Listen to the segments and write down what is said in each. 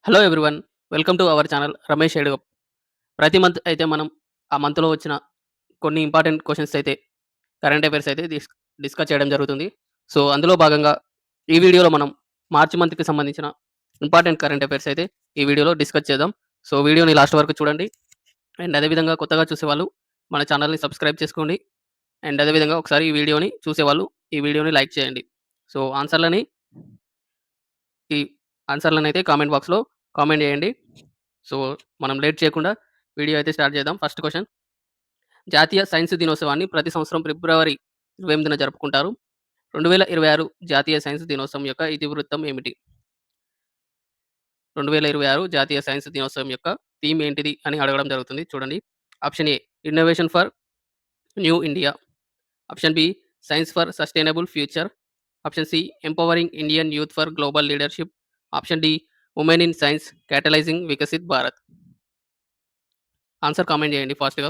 Hello everyone. Welcome to our channel Ramesh ఎడుగప్. ప్రతి month అయితే మనం ఆ మంత్‌లో వచ్చిన కొన్ని ఇంపార్టెంట్ క్వెషన్స్ అయితే కరెంట్ అఫైర్స్ అయితే డిస్కస్ చేయడం జరుగుతుంది. సో, అందులో భాగంగా ఈ వీడియోలో మనం మార్చ్ మంత్‌కి సంబంధించిన ఇంపార్టెంట్ కరెంట్ అఫైర్స్ అయితే ఈ వీడియోలో డిస్కస్ చేద్దాం. సో, వీడియోని లాస్ట్ వరకు చూడండి. అండ్ అదేవిధంగా కొత్తగా చూసేవాళ్ళు మన ఛానల్‌ని సబ్స్క్రైబ్ చేసుకోండి. అండ్ అదేవిధంగా ఒకసారి ఈ వీడియోని చూసేవాళ్ళు ఈ వీడియోని లైక్ చేయండి. సో, ఈ ఆన్సర్‌లనైతే కామెంట్ బాక్స్‌లో కామెంట్ చేయండి. సో, మనం లేట్ చేయకుండా వీడియో అయితే స్టార్ట్ చేద్దాం. First question. జాతీయ సైన్స్ దినోత్సవాన్ని ప్రతి సంవత్సరం ఫిబ్రవరి 28న జరుపుకుంటారు. 2026 జాతీయ సైన్స్ దినోత్సవం యొక్క ఇతివృత్తం ఏమిటి? 2026 జాతీయ సైన్స్ దినోత్సవం యొక్క థీమ్ ఏంటిది అని అడగడం జరుగుతుంది. చూడండి. Option A innovation for new India. Option B science for sustainable future. Option C empowering Indian youth for global leadership. Option D women in science catalyzing Viksit Bharat. Answer comment చేయండి ఫాస్ట్‌గా.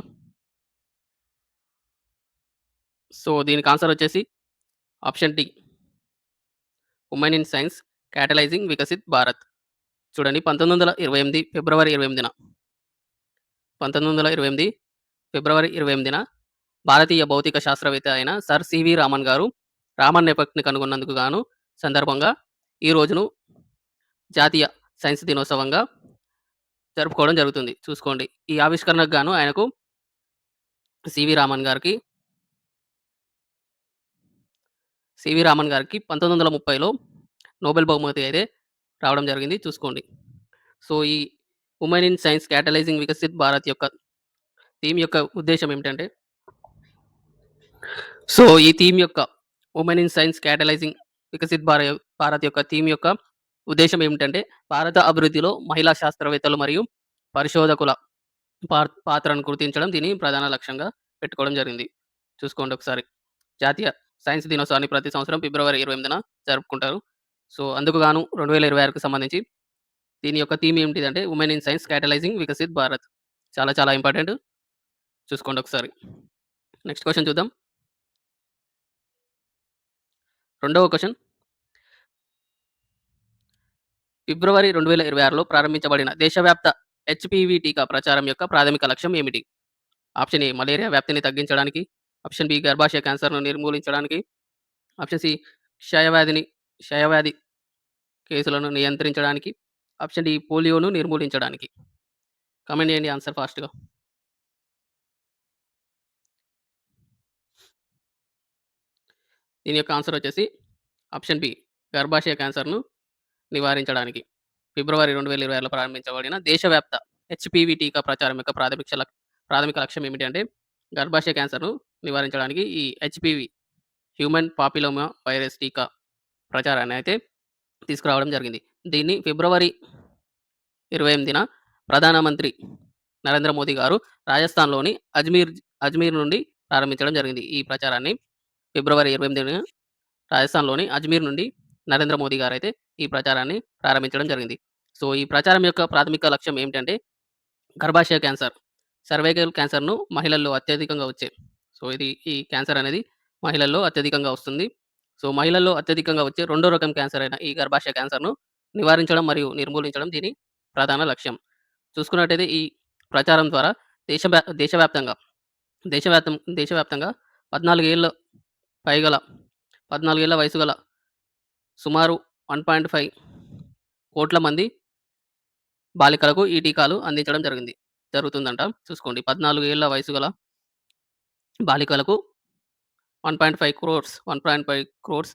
సో, దీనికి ఆన్సర్ వచ్చేసి option D women in science catalyzing Viksit Bharat. చూడండి 1928 ఫిబ్రవరి 28న 1928 ఫిబ్రవరి 28న భారతీయ భౌతిక శాస్త్రవేత్త అయిన sir C V Raman గారు రామన్ ఎఫెక్ట్‌ని కనుగొన్నందుకు గాను సందర్భంగా ఈ రోజును జాతీయ సైన్స్ దినోత్సవంగా జరుపుకోవడం జరుగుతుంది. చూసుకోండి. ఈ ఆవిష్కరణకు గాను ఆయనకు సివి రామన్ గారికి 1930లో నోబెల్ బహుమతి అయితే రావడం జరిగింది. చూసుకోండి. సో, ఈ women in science catalyzing Viksit Bharat యొక్క థీమ్ యొక్క ఉద్దేశ్యం ఏమిటంటే, ఈ థీమ్ యొక్క women in science catalyzing Viksit Bharat యొక్క థీమ్ యొక్క ఉద్దేశ్యం ఏమిటంటే, భారత అభివృద్ధిలో మహిళా శాస్త్రవేత్తలు మరియు పరిశోధకుల పాత్రను గుర్తించడం దీని ప్రధాన లక్ష్యంగా పెట్టుకోవడం జరిగింది. చూసుకోండి ఒకసారి. జాతీయ సైన్స్ దినోత్సవాన్ని ప్రతి సంవత్సరం ఫిబ్రవరి 28న జరుపుకుంటారు. సో, అందుకు గాను 2026కి సంబంధించి దీని యొక్క థీమ్ ఏంటిదంటే, women in science catalyzing Viksit Bharat. చాలా చాలా ఇంపార్టెంట్. చూసుకోండి ఒకసారి. నెక్స్ట్ క్వెషన్ చూద్దాం. రెండవ క్వెషన్. ఫిబ్రవరి 2026లో ప్రారంభించబడిన దేశవ్యాప్త హెచ్‌పివి టీకా ప్రచారం యొక్క ప్రాథమిక లక్ష్యం ఏమిటి? ఆప్షన్ ఏ మలేరియా వ్యాప్తిని తగ్గించడానికి. ఆప్షన్ బి గర్భాశయ క్యాన్సర్‌ను నిర్మూలించడానికి. ఆప్షన్ సి క్షయవ్యాధి కేసులను నియంత్రించడానికి. ఆప్షన్ డి పోలియోను నిర్మూలించడానికి. కామెంట్ చేయండి ఆన్సర్ ఫాస్ట్‌గా. దీని యొక్క ఆన్సర్ వచ్చేసి ఆప్షన్ బి గర్భాశయ క్యాన్సర్‌ను నివారించడానికి. ఫిబ్రవరి 2026లో ప్రారంభించబడిన దేశవ్యాప్త హెచ్‌పివి టీకా ప్రచారం యొక్క ప్రాథమిక లక్ష్యం ఏమిటి అంటే, గర్భాశయ క్యాన్సర్‌ను నివారించడానికి ఈ హెచ్‌పివి హ్యూమన్ పాపిలోమా వైరస్ టీకా ప్రచారాన్ని అయితే తీసుకురావడం జరిగింది. దీన్ని ఫిబ్రవరి 28న ప్రధానమంత్రి నరేంద్ర మోదీ గారు రాజస్థాన్‌లోని అజ్మీర్ నుండి ప్రారంభించడం జరిగింది. ఈ ప్రచారాన్ని ఫిబ్రవరి 28న రాజస్థాన్‌లోని అజ్మీర్ నుండి నరేంద్ర మోదీ గారైతే ఈ ప్రచారాన్ని ప్రారంభించడం జరిగింది. సో, ఈ ప్రచారం యొక్క ప్రాథమిక లక్ష్యం ఏమిటంటే, గర్భాశయ క్యాన్సర్, సర్వైకల్ క్యాన్సర్‌ను మహిళల్లో అత్యధికంగా వచ్చే ఈ క్యాన్సర్ అనేది మహిళల్లో అత్యధికంగా వస్తుంది. సో, మహిళల్లో అత్యధికంగా వచ్చే రెండో రకం క్యాన్సర్ అయిన ఈ గర్భాశయ క్యాన్సర్‌ను నివారించడం మరియు నిర్మూలించడం దీని ప్రధాన లక్ష్యం. చూసుకున్నట్టయితే ఈ ప్రచారం ద్వారా దేశవ్యాప్తంగా దేశవ్యాప్తంగా 14 ఏళ్ల పైగల 14 ఏళ్ల వయసు గల సుమారు 1.5 కోట్ల మంది బాలికలకు ఈ టీకాలు అందించడం జరుగుతుందంట. చూసుకోండి. 14 ఏళ్ల వయసు గల బాలికలకు 1.5 క్రోర్స్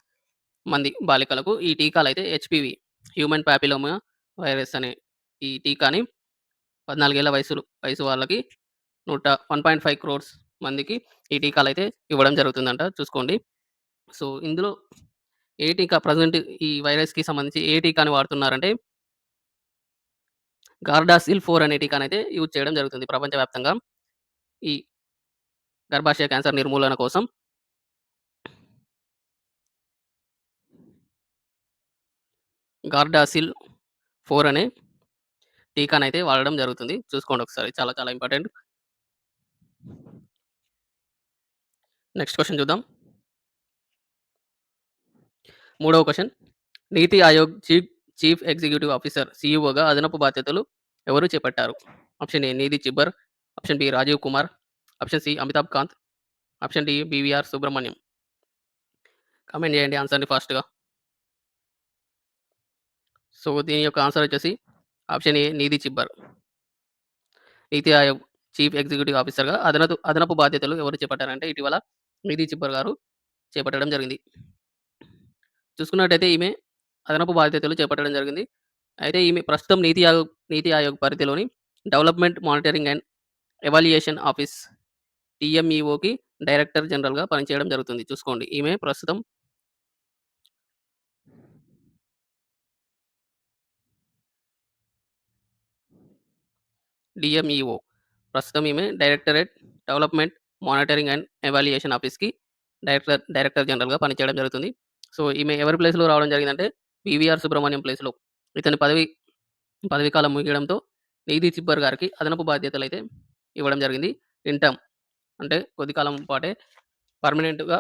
మంది బాలికలకు ఈ టీకాలైతే హెచ్‌పివి హ్యూమన్ పాపిలోమా వైరస్ అనే ఈ టీకాని 14 ఏళ్ల వయసు వాళ్ళకి 1.5 క్రోర్స్ మందికి ఈ టీకాలైతే ఇవ్వడం జరుగుతుందంట. చూసుకోండి. సో, ఇందులో ఏ టీకా ప్రెజెంట్ ఈ వైరస్‌కి సంబంధించి ఏ టీకాని వాడుతున్నారంటే, గార్డాసిల్ 4 అనే టీకానైతే యూజ్ చేయడం జరుగుతుంది ప్రపంచవ్యాప్తంగా. ఈ గర్భాశయ క్యాన్సర్ నిర్మూలన కోసం గార్డాసిల్ 4 అనే టీకానైతే వాడడం జరుగుతుంది. చూసుకోండి ఒకసారి. చాలా చాలా ఇంపార్టెంట్. నెక్స్ట్ క్వెషన్ చూద్దాం. మూడవ question. NITI Aayog chief executive officer సీఈఓగా అదనపు బాధ్యతలు ఎవరు చేపట్టారు? Option A Nidhi Chibber, option B Rajiv Kumar, option C Amitabh Kant, option D BVR Subrahmanyam. Comment చేయండి ఆన్సర్‌ని ఫాస్ట్‌గా. సో, దీని యొక్క ఆన్సర్ వచ్చేసి option A Nidhi Chibber. NITI Aayog chief executive ఆఫీసర్‌గా అదనపు బాధ్యతలు ఎవరు చేపట్టారంటే ఇటీవల నీతి చిబ్బర్ గారు చేపట్టడం జరిగింది. చూసుకున్నట్టయితే ఈమె అదనపు బాధ్యతలు చేపట్టడం జరిగింది. అయితే ఈమె ప్రస్తుతం నీతి ఆయోగ్ పరిధిలోని development monitoring and evaluation office డీఎంఈఓకి డైరెక్టర్ జనరల్‌గా పనిచేయడం జరుగుతుంది. చూసుకోండి. ఈమె ప్రస్తుతం డీఎంఈఓ. ప్రస్తుతం ఈమె directorate development monitoring and evaluation ఆఫీస్‌కి డైరెక్టర్ జనరల్‌గా పనిచేయడం జరుగుతుంది. సో, ఈమె ఎవరి ప్లేస్‌లో రావడం జరిగిందంటే వీవీఆర్ సుబ్రహ్మణ్యం ప్లేస్‌లో. ఇతని పదవీకాలం ముగియడంతో నీతి చిబ్బర్ గారికి అదనపు బాధ్యతలైతే ఇవ్వడం జరిగింది. ఇన్ టర్మ్ అంటే కొద్ది కాలం పాటే పర్మనెంట్‌గా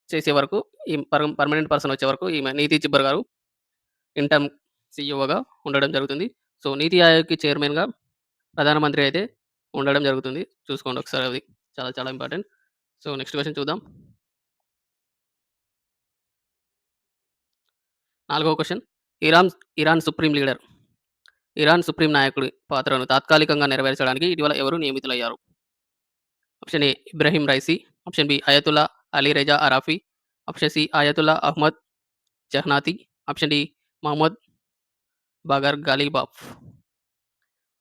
చేసే వరకు ఈ పర్మనెంట్ పర్సన్ వచ్చే వరకు ఈమె నీతి చిబ్బర్ గారు ఇన్ టర్మ్ సీఈఓగా ఉండడం జరుగుతుంది. సో, నీతి ఆయోగ్‌కి చైర్మన్‌గా ప్రధానమంత్రి అయితే ఉండడం జరుగుతుంది. చూసుకోండి ఒకసారి అది. చాలా చాలా ఇంపార్టెంట్. సో, నెక్స్ట్ క్వెషన్ చూద్దాం. 4వ question. Iran Iran supreme leader, Iran supreme నాయకుడి పాత్రను తాత్కాలికంగా నెరవేర్చడానికి ఇటీవల ఎవరు నియమితులయ్యారు? Option A Ebrahim Raisi, option B Ayatollah Ali Reza Arafi, option C Ayatollah Ahmad Jannati, option D Mohammad Bagher Ghalibaf.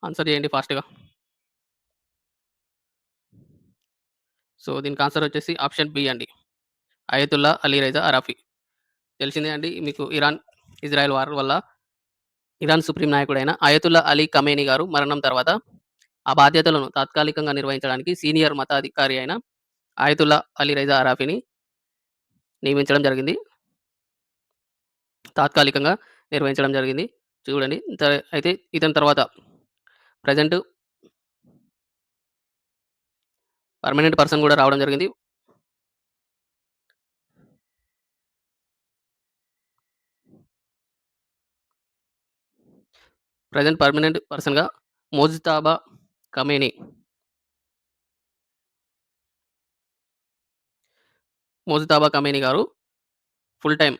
Answer చేయండి ఫాస్ట్‌గా. సో, దీనికి ఆన్సర్ వచ్చేసి ఆప్షన్ బి అండి. Ayatollah Ali Reza Arafi. తెలిసిందే అండి మీకు ఇజ్రాయెల్ వార్ వల్ల Iran supreme నాయకుడైన అయతుల్లా అలీ ఖమేనీ గారు మరణం తర్వాత ఆ బాధ్యతలను తాత్కాలికంగా నిర్వహించడానికి సీనియర్ మతాధికారి అయిన అయతుల్లా అలీ రెజా అరాఫీని నియమించడం జరిగింది. తాత్కాలికంగా నిర్వహించడం జరిగింది. చూడండి. అయితే ఇతని తర్వాత ప్రెజెంట్ పర్మనెంట్ పర్సన్ కూడా రావడం జరిగింది. ప్రెజెంట్ పర్మనెంట్ పర్సన్‌గా మోజ్తబా ఖమేనీ, మోజ్తబా ఖమేనీ గారు ఫుల్ టైమ్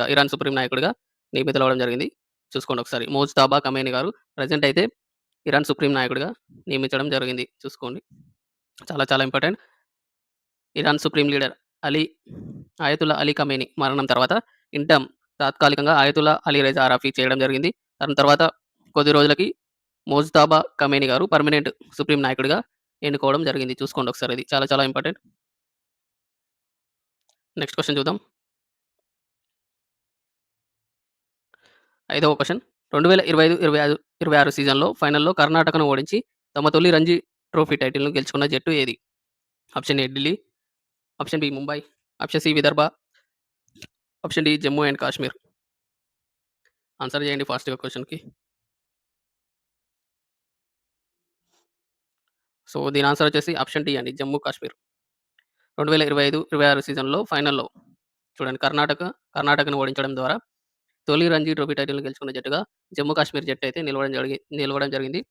ఇరాన్ సుప్రీం నాయకుడిగా నియమితులవ్వడం జరిగింది. చూసుకోండి ఒకసారి. మోజ్తబా ఖమేనీ గారు ప్రెజెంట్ అయితే ఇరాన్ సుప్రీం నాయకుడిగా నియమించడం జరిగింది. చూసుకోండి. చాలా చాలా important. Iran supreme leader Ali Ayatollah Ali Khamenei మరణం తర్వాత ఇన్ టర్మ్ తాత్కాలికంగా అయతుల్లా అలీ రెజా అరాఫీ చేయడం జరిగింది. దాని తర్వాత కొద్ది రోజులకి మోజ్తబా ఖమేనీ గారు పర్మనెంట్ సుప్రీం నాయకుడిగా ఎన్నుకోవడం జరిగింది. చూసుకోండి ఒకసారి ఇది. చాలా చాలా ఇంపార్టెంట్. నెక్స్ట్ క్వెషన్ చూద్దాం. 5వ క్వెషన్. 2025, 26 సీజన్‌లో ఫైనల్‌లో కర్ణాటకను ఓడించి తమ తొలి రంజీ ట్రోఫీ టైటిల్‌ను గెలుచుకున్న జట్టు ఏది? Option A Delhi, option B Mumbai, option C Vidarbha, option D Jammu and Kashmir. Answer చేయండి ఫాస్ట్‌గా క్వెషన్‌కి. సో, దీని ఆన్సర్ వచ్చేసి ఆప్షన్ డి అండి. జమ్మూ కాశ్మీర్. 2025, 26 సీజన్‌లో ఫైనల్‌లో చూడండి కర్ణాటకను ఓడించడం ద్వారా తొలి రంజీ ట్రోఫీ టైటిల్‌ని గెలుచుకున్న జట్టుగా జమ్మూ కాశ్మీర్ జట్టు అయితే నిలవడం జరిగింది.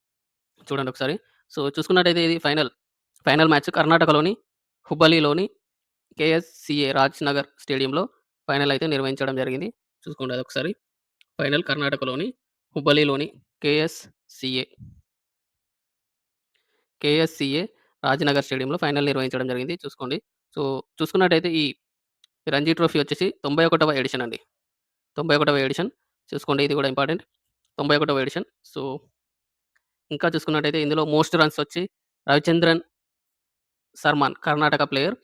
చూడండి ఒకసారి. సో, చూసుకున్నట్టయితే ఇది ఫైనల్ మ్యాచ్ కర్ణాటకలోని హుబ్బల్లిలోని కేఎస్‌సీఏ రాజ్ నగర్ స్టేడియంలో ఫైనల్ అయితే నిర్వహించడం జరిగింది. చూసుకోండి అదొకసారి. ఫైనల్ కర్ణాటకలోని హుబ్బల్లిలోని కేఎస్‌సీఏ కేఎస్‌సీఏ రాజ్‌నగర్ స్టేడియంలో ఫైనల్ నిర్వహించడం జరిగింది. చూసుకోండి. సో, చూసుకున్నట్టయితే ఈ రంజీ ట్రోఫీ వచ్చేసి 91వ ఎడిషన్ అండి. 91వ ఎడిషన్. చూసుకోండి ఇది కూడా ఇంపార్టెంట్. 91వ ఎడిషన్. సో, ఇంకా చూసుకున్నట్టయితే ఇందులో మోస్ట్ రన్స్ వచ్చి Ravichandran సర్మాన్ Karnataka player.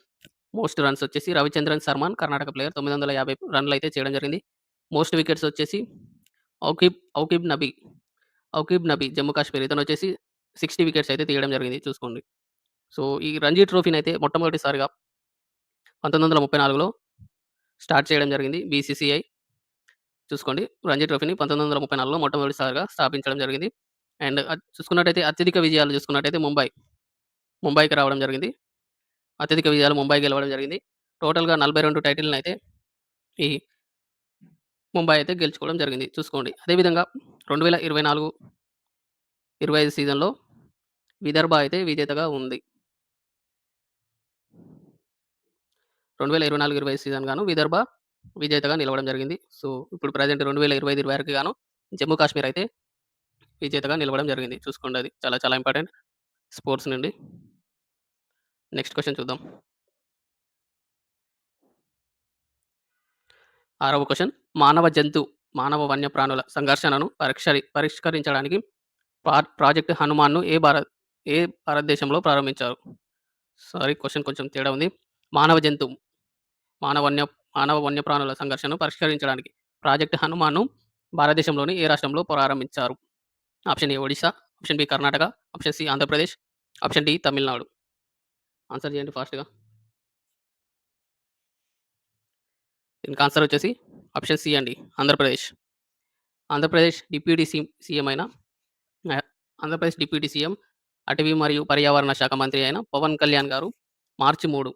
Most runs వచ్చేసి రవిచంద్రన్ సర్మాన్ కర్ణాటక ప్లేయర్ 950 రన్‌లయితే చేయడం జరిగింది. మోస్ట్ వికెట్స్ వచ్చేసి ఔకిబ్ నబీ జమ్మూ కాశ్మీర్ ఇతనొచ్చేసి 60 వికెట్స్ అయితే తీయడం జరిగింది. చూసుకోండి. సో, ఈ రంజీ ట్రోఫీనైతే మొట్టమొదటిసారిగా 1934లో స్టార్ట్ చేయడం జరిగింది బీసీసీఐ. చూసుకోండి. రంజీ ట్రోఫీని 1934లో మొట్టమొదటిసారిగా స్థాపించడం జరిగింది. అండ్ చూసుకున్నట్టయితే అత్యధిక విజయాలు చూసుకున్నట్టయితే ముంబైకి రావడం జరిగింది. అత్యధిక విజయాలు ముంబై గెలవడం జరిగింది. టోటల్‌గా 42 టైటిల్‌నైతే ఈ ముంబై అయితే గెలుచుకోవడం జరిగింది. చూసుకోండి. అదేవిధంగా 2024, 25 సీజన్‌లో విదర్భ అయితే విజేతగా ఉంది. 2024, 25 సీజన్ గాను విదర్భ విజేతగా నిలవడం జరిగింది. సో, ఇప్పుడు ప్రెజెంట్ 2025, 26కి గాను జమ్మూ కాశ్మీర్ అయితే విజేతగా నిలవడం జరిగింది. చూసుకోండి అది. చాలా చాలా ఇంపార్టెంట్ స్పోర్ట్స్ నుండి. నెక్స్ట్ క్వెషన్ చూద్దాం. 6వ క్వెషన్. మానవ వన్యప్రాణుల సంఘర్షణను పరిష్కరించడానికి ప్రాజెక్ట్ హనుమాన్‌ను ఏ భారతదేశంలో ప్రారంభించారు? సారీ, క్వెషన్ కొంచెం తేడా ఉంది. మానవ జంతువు మానవ వన్య మానవ వన్యప్రాణుల సంఘర్షణను పరిష్కరించడానికి ప్రాజెక్ట్ హనుమాన్‌ను భారతదేశంలోని ఏ రాష్ట్రంలో ప్రారంభించారు? Option A Odisha, option B Karnataka, option C Andhra Pradesh, option D Tamil Nadu. Answer చేయండి ఫాస్ట్‌గా. దీనికి ఆన్సర్ వచ్చేసి ఆప్షన్ సి అండి, ఆంధ్రప్రదేశ్. ఆంధ్రప్రదేశ్ డిప్యూటీ సీఎం అయిన ఆహ్, ఆంధ్రప్రదేశ్ డిప్యూటీ సీఎం, అటవీ మరియు పర్యావరణ శాఖ మంత్రి అయిన పవన్ కళ్యాణ్ గారు మార్చి 3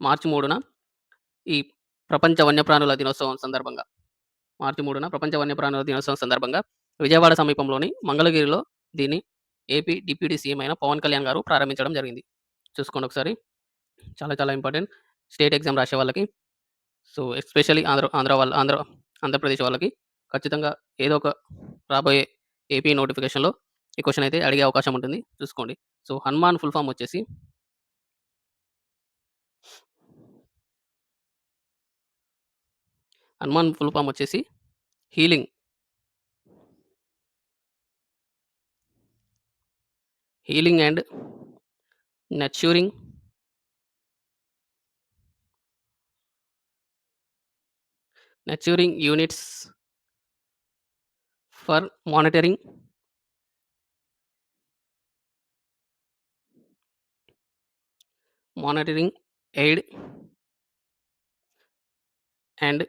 మార్చి 3న ఈ ప్రపంచ వన్యప్రాణుల దినోత్సవం సందర్భంగా మార్చి 3న ప్రపంచ వన్యప్రాణుల దినోత్సవం సందర్భంగా విజయవాడ సమీపంలోని మంగళగిరిలో దీన్ని ఏపీ డిప్యూటీ సీఎం అయిన పవన్ కళ్యాణ్ గారు ప్రారంభించడం జరిగింది. చూసుకోండి ఒకసారి. చాలా చాలా ఇంపార్టెంట్ స్టేట్ ఎగ్జామ్ రాసే వాళ్ళకి. సో, ఎస్పెషల్లీ ఆంధ్రప్రదేశ్ వాళ్ళకి ఖచ్చితంగా ఏదో ఒక రాబోయే ఏపీ నోటిఫికేషన్‌లో ఈ క్వెషన్ అయితే అడిగే అవకాశం ఉంటుంది. చూసుకోండి. సో, హనుమాన్ ఫుల్ ఫార్మ్ వచ్చేసి healing, healing and nurturing units for monitoring aid and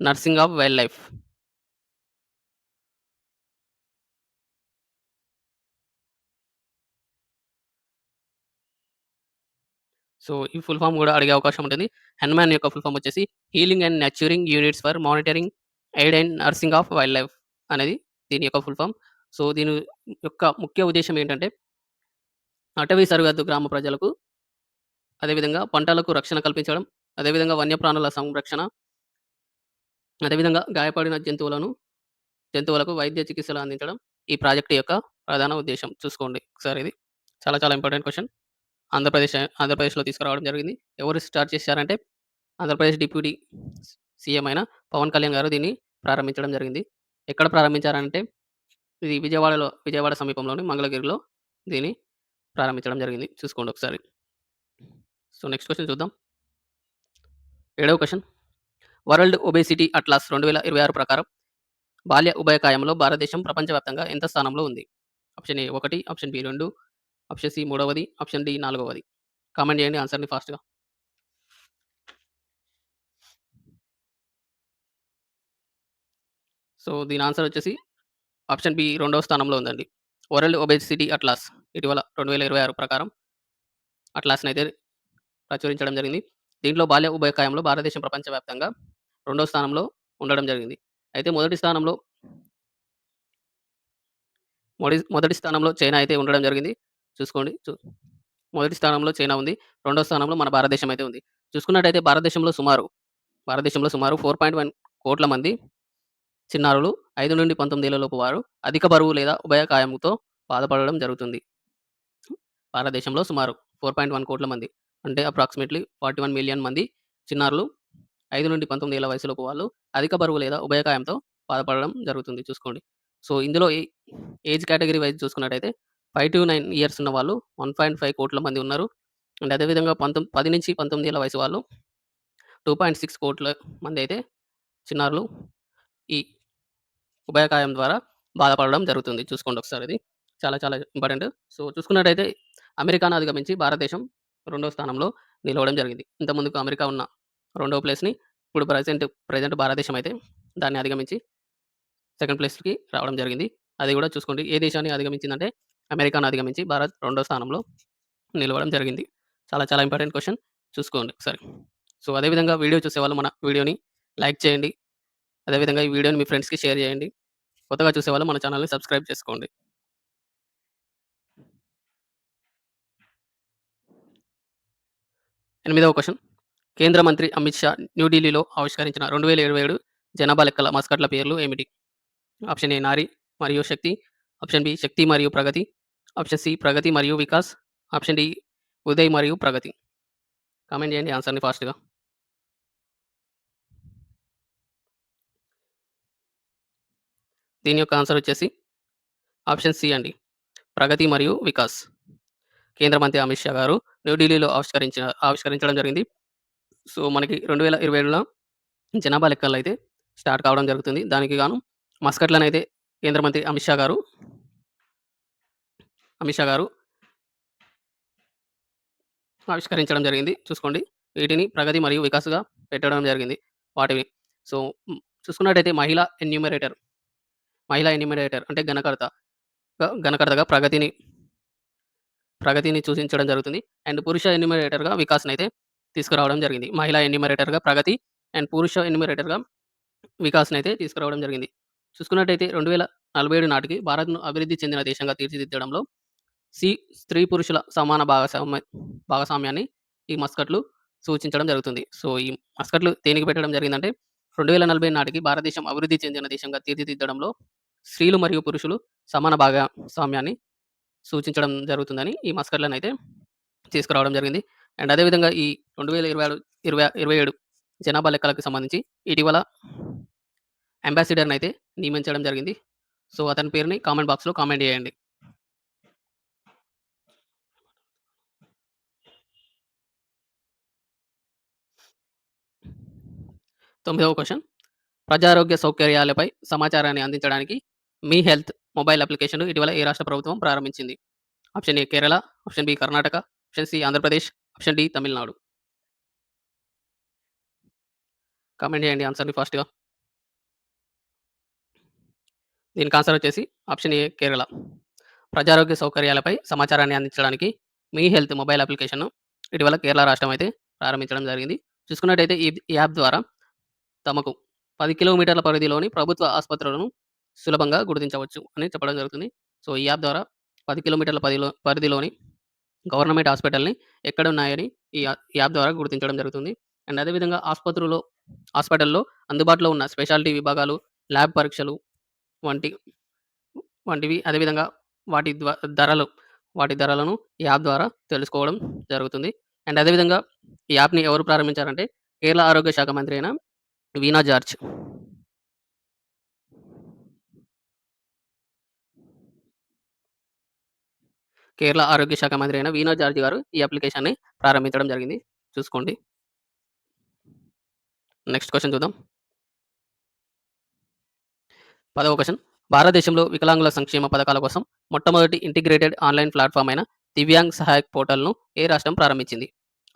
nursing of wildlife. So, ఈ ఫుల్ ఫార్మ్ గూడా అడిగే అవకాశం ఉంటుంది. హనుమాన్ యొక్క ఫుల్ ఫార్మ్ వచ్చేసి healing and nurturing units for monitoring aid and nursing of wildlife అనేది దీని యొక్క ఫుల్ ఫార్మ్. సో, దీని యొక్క ముఖ్య ఉద్దేశ్యం ఏంటంటే అటవీ సరిహద్దు గ్రామ ప్రజలకు, అదేవిధంగా పంటలకు రక్షణ కల్పించడం, అదేవిధంగా వన్యప్రాణుల సంరక్షణ, అదేవిధంగా గాయపడిన జంతువులకు వైద్య చికిత్సలు అందించడం ఈ ప్రాజెక్ట్ యొక్క ప్రధాన ఉద్దేశ్యం. చూసుకోండి ఒకసారి ఇది. చాలా చాలా ఇంపార్టెంట్ క్వెషన్. ఆంధ్రప్రదేశ్‌లో తీసుకురావడం జరిగింది. ఎవరు స్టార్ట్ చేశారంటే ఆంధ్రప్రదేశ్ డిప్యూటీ సీఎం అయిన పవన్ కళ్యాణ్ గారు దీన్ని ప్రారంభించడం జరిగింది. ఎక్కడ ప్రారంభించారంటే ఇది విజయవాడ సమీపంలోని మంగళగిరిలో దీన్ని ప్రారంభించడం జరిగింది. చూసుకోండి ఒకసారి. సో, నెక్స్ట్ క్వెషన్ చూద్దాం. 7వ క్వెషన్. వరల్డ్ ఒబేసిటీ అట్లాస్ 2026 ప్రకారం బాల్య ఉభయకాయంలో భారతదేశం ప్రపంచవ్యాప్తంగా ఎంత స్థానంలో ఉంది? Option A 1, option B 2, option C 3వది, ఆప్షన్ డి 4వది. కామెంట్ చేయండి ఆన్సర్‌ని ఫాస్ట్‌గా. సో, దీని ఆన్సర్ వచ్చేసి ఆప్షన్ బి 2వ స్థానంలో ఉందండి. వరల్డ్ ఒబేసిటీ అట్లాస్ ఇటీవల 2026 ప్రకారం అట్లాస్‌నైతే ప్రచురించడం జరిగింది. దీంట్లో బాల్య ఉభయకాయంలో భారతదేశం ప్రపంచవ్యాప్తంగా 2వ స్థానంలో ఉండడం జరిగింది. అయితే మొదటి స్థానంలో చైనా అయితే ఉండడం జరిగింది. చూసుకోండి. మొదటి స్థానంలో చైనా ఉంది. 2వ స్థానంలో మన భారతదేశం అయితే ఉంది. చూసుకున్నట్టయితే భారతదేశంలో సుమారు 4.1 కోట్ల మంది చిన్నారులు 5-19 ఏళ్ల లోపు వారు అధిక బరువు లేదా ఉభయకాయంతో బాధపడడం జరుగుతుంది. భారతదేశంలో సుమారు 4.1 కోట్ల మంది అంటే అప్రాక్సిమేట్‌లీ 41 మిలియన్ మంది చిన్నారులు 5-19 ఏళ్ల వయసులోపు వాళ్ళు అధిక బరువు లేదా ఉభయకాయంతో బాధపడడం జరుగుతుంది. చూసుకోండి. సో, ఇందులో ఏజ్ కేటగరీ వైస్ చూసుకున్నట్టయితే 5-9 ఇయర్స్ ఉన్న వాళ్ళు 1.5 కోట్ల మంది ఉన్నారు. అండ్ అదేవిధంగా 10-19 ఏళ్ల వయసు వాళ్ళు 2.6 కోట్ల మంది అయితే చిన్నారులు ఈ ఉభయకాయం ద్వారా బాధపడడం జరుగుతుంది. చూసుకోండి ఒకసారి ఇది. చాలా చాలా ఇంపార్టెంట్. సో, చూసుకున్నట్టయితే అమెరికాను అధిగమించి భారతదేశం 2వ స్థానంలో నిలవడం జరిగింది. ఇంతకుముందుకు అమెరికా ఉన్న 2వ ప్లేస్‌ని ఇప్పుడు ప్రెజెంట్ భారతదేశం అయితే దాన్ని అధిగమించి సెకండ్ ప్లేస్‌కి రావడం జరిగింది. అది కూడా చూసుకోండి. ఏ దేశాన్ని అధిగమించిందంటే అమెరికాను అధిగమించి భారత్ 2వ స్థానంలో నిలవడం జరిగింది. చాలా చాలా ఇంపార్టెంట్ క్వెషన్. చూసుకోండి ఒకసారి. సో, అదే విధంగా వీడియో చూసేవాళ్ళు మన వీడియోని లైక్ చేయండి. అదే విధంగా ఈ వీడియోని మీ ఫ్రెండ్స్‌కి షేర్ చేయండి. కొత్తగా చూసేవాళ్ళు మన ఛానెల్‌ని సబ్స్క్రైబ్ చేసుకోండి. 8వ క్వెషన్. కేంద్ర మంత్రి అమిత్ షా న్యూఢిల్లీలో ఆవిష్కరించిన 2027 జనాభా లెక్కల మస్కట్ల పేర్లు ఏమిటి? ఆప్షన్ ఏ నారి మరియు శక్తి. ఆప్షన్ బి శక్తి మరియు ప్రగతి. ఆప్షన్ సి ప్రగతి మరియు వికాస్. ఆప్షన్ డి ఉదయ్ మరియు ప్రగతి. కామెంట్ చేయండి ఆన్సర్‌ని ఫాస్ట్‌గా. దీని యొక్క ఆన్సర్ వచ్చేసి ఆప్షన్ సి అండి. ప్రగతి మరియు వికాస్. కేంద్ర మంత్రి అమిత్ షా గారు న్యూఢిల్లీలో ఆవిష్కరించడం జరిగింది. సో, మనకి 2027లో జనాభా లెక్కలైతే స్టార్ట్ కావడం జరుగుతుంది. దానికి గాను మస్కట్‌లనైతే కేంద్ర మంత్రి అమిత్ షా గారు ఆవిష్కరించడం జరిగింది. చూసుకోండి. వీటిని ప్రగతి మరియు వికాస్‌గా పెట్టడం జరిగింది. వాటిని. సో, చూసుకున్నట్టయితే మహిళా ఎన్యూమరేటర్ అంటే గణకర్తగా ప్రగతిని సూచించడం జరుగుతుంది. అండ్ పురుష ఎన్యూమరేటర్‌గా వికాస్‌నైతే తీసుకురావడం జరిగింది. మహిళా ఎన్యూమరేటర్‌గా ప్రగతి అండ్ పురుష ఎన్యూమరేటర్‌గా వికాస్‌నైతే తీసుకురావడం జరిగింది. చూసుకున్నట్టయితే 2047 నాటికి భారత్‌ను అభివృద్ధి చెందిన దేశంగా తీర్చిదిద్దడంలో సి స్త్రీ పురుషుల సమాన భాగస్వామ్యాన్ని ఈ మస్కట్లు సూచించడం జరుగుతుంది. సో, ఈ మస్కట్లు దేనికి పెట్టడం జరిగిందంటే 2040 నాటికి భారతదేశం అభివృద్ధి చెందిన దేశంగా తీర్చిదిద్దడంలో స్త్రీలు మరియు పురుషులు సమాన భాగస్వామ్యాన్ని సూచించడం జరుగుతుందని ఈ మస్కట్‌లనైతే తీసుకురావడం జరిగింది. అండ్ అదే విధంగా ఈ 2027 జనాభా లెక్కలకు సంబంధించి ఇటీవల అంబాసిడర్‌నైతే నియమించడం జరిగింది. సో, అతని పేరుని కామెంట్ బాక్స్‌లో కామెంట్ చేయండి. 9వ క్వెషన్. ప్రజారోగ్య సౌకర్యాలపై సమాచారాన్ని అందించడానికి మీ హెల్త్ మొబైల్ అప్లికేషన్‌ను ఇటీవల ఏ రాష్ట్ర ప్రభుత్వం ప్రారంభించింది? Option A Kerala, option B Karnataka, option C Andhra Pradesh, option D Tamil Nadu. Comment చేయండి ఆన్సర్‌ని ఫాస్ట్‌గా. దీనికి ఆన్సర్ వచ్చేసి ఆప్షన్ ఏ కేరళ. ప్రజారోగ్య సౌకర్యాలపై సమాచారాన్ని అందించడానికి మీ హెల్త్ మొబైల్ అప్లికేషన్‌ను ఇటీవల కేరళ రాష్ట్రం అయితే ప్రారంభించడం జరిగింది. చూసుకున్నట్టయితే ఈ యాప్ ద్వారా తమకు 10 కిలోమీటర్ల పరిధిలోని ప్రభుత్వ ఆసుపత్రులను సులభంగా గుర్తించవచ్చు అని చెప్పడం జరుగుతుంది. సో, ఈ యాప్ ద్వారా 10 కిలోమీటర్ల పరిధిలోని గవర్నమెంట్ ఎక్కడున్నాయని ఈ యాప్ ద్వారా గుర్తించడం జరుగుతుంది. అండ్ అదే విధంగా హాస్పిటల్‌లో అందుబాటులో ఉన్న స్పెషాలిటీ విభాగాలు, ల్యాబ్ పరీక్షలు వంటి వంటివి అదే విధంగా వాటి ద్వా ధరలు వాటి ధరలను ఈ యాప్ ద్వారా తెలుసుకోవడం జరుగుతుంది. అండ్ అదే విధంగా ఈ యాప్‌ని ఎవరు ప్రారంభించారంటే కేరళ ఆరోగ్య శాఖ మంత్రి అయిన వీణా జార్జ్. కేరళ ఆరోగ్య శాఖ మంత్రి అయిన వీణా జార్జ్ గారు ఈ అప్లికేషన్‌ని ప్రారంభించడం జరిగింది. చూసుకోండి. నెక్స్ట్ క్వెషన్ చూద్దాం. 10వ క్వెషన్. భారతదేశంలో వికలాంగుల సంక్షేమ పథకాల కోసం మొట్టమొదటి ఇంటిగ్రేటెడ్ ఆన్‌లైన్ ప్లాట్‌ఫార్మ్ అయిన దివ్యాంగ్ సహాయక్ పోర్టల్‌ను ఏ రాష్ట్రం ప్రారంభించింది?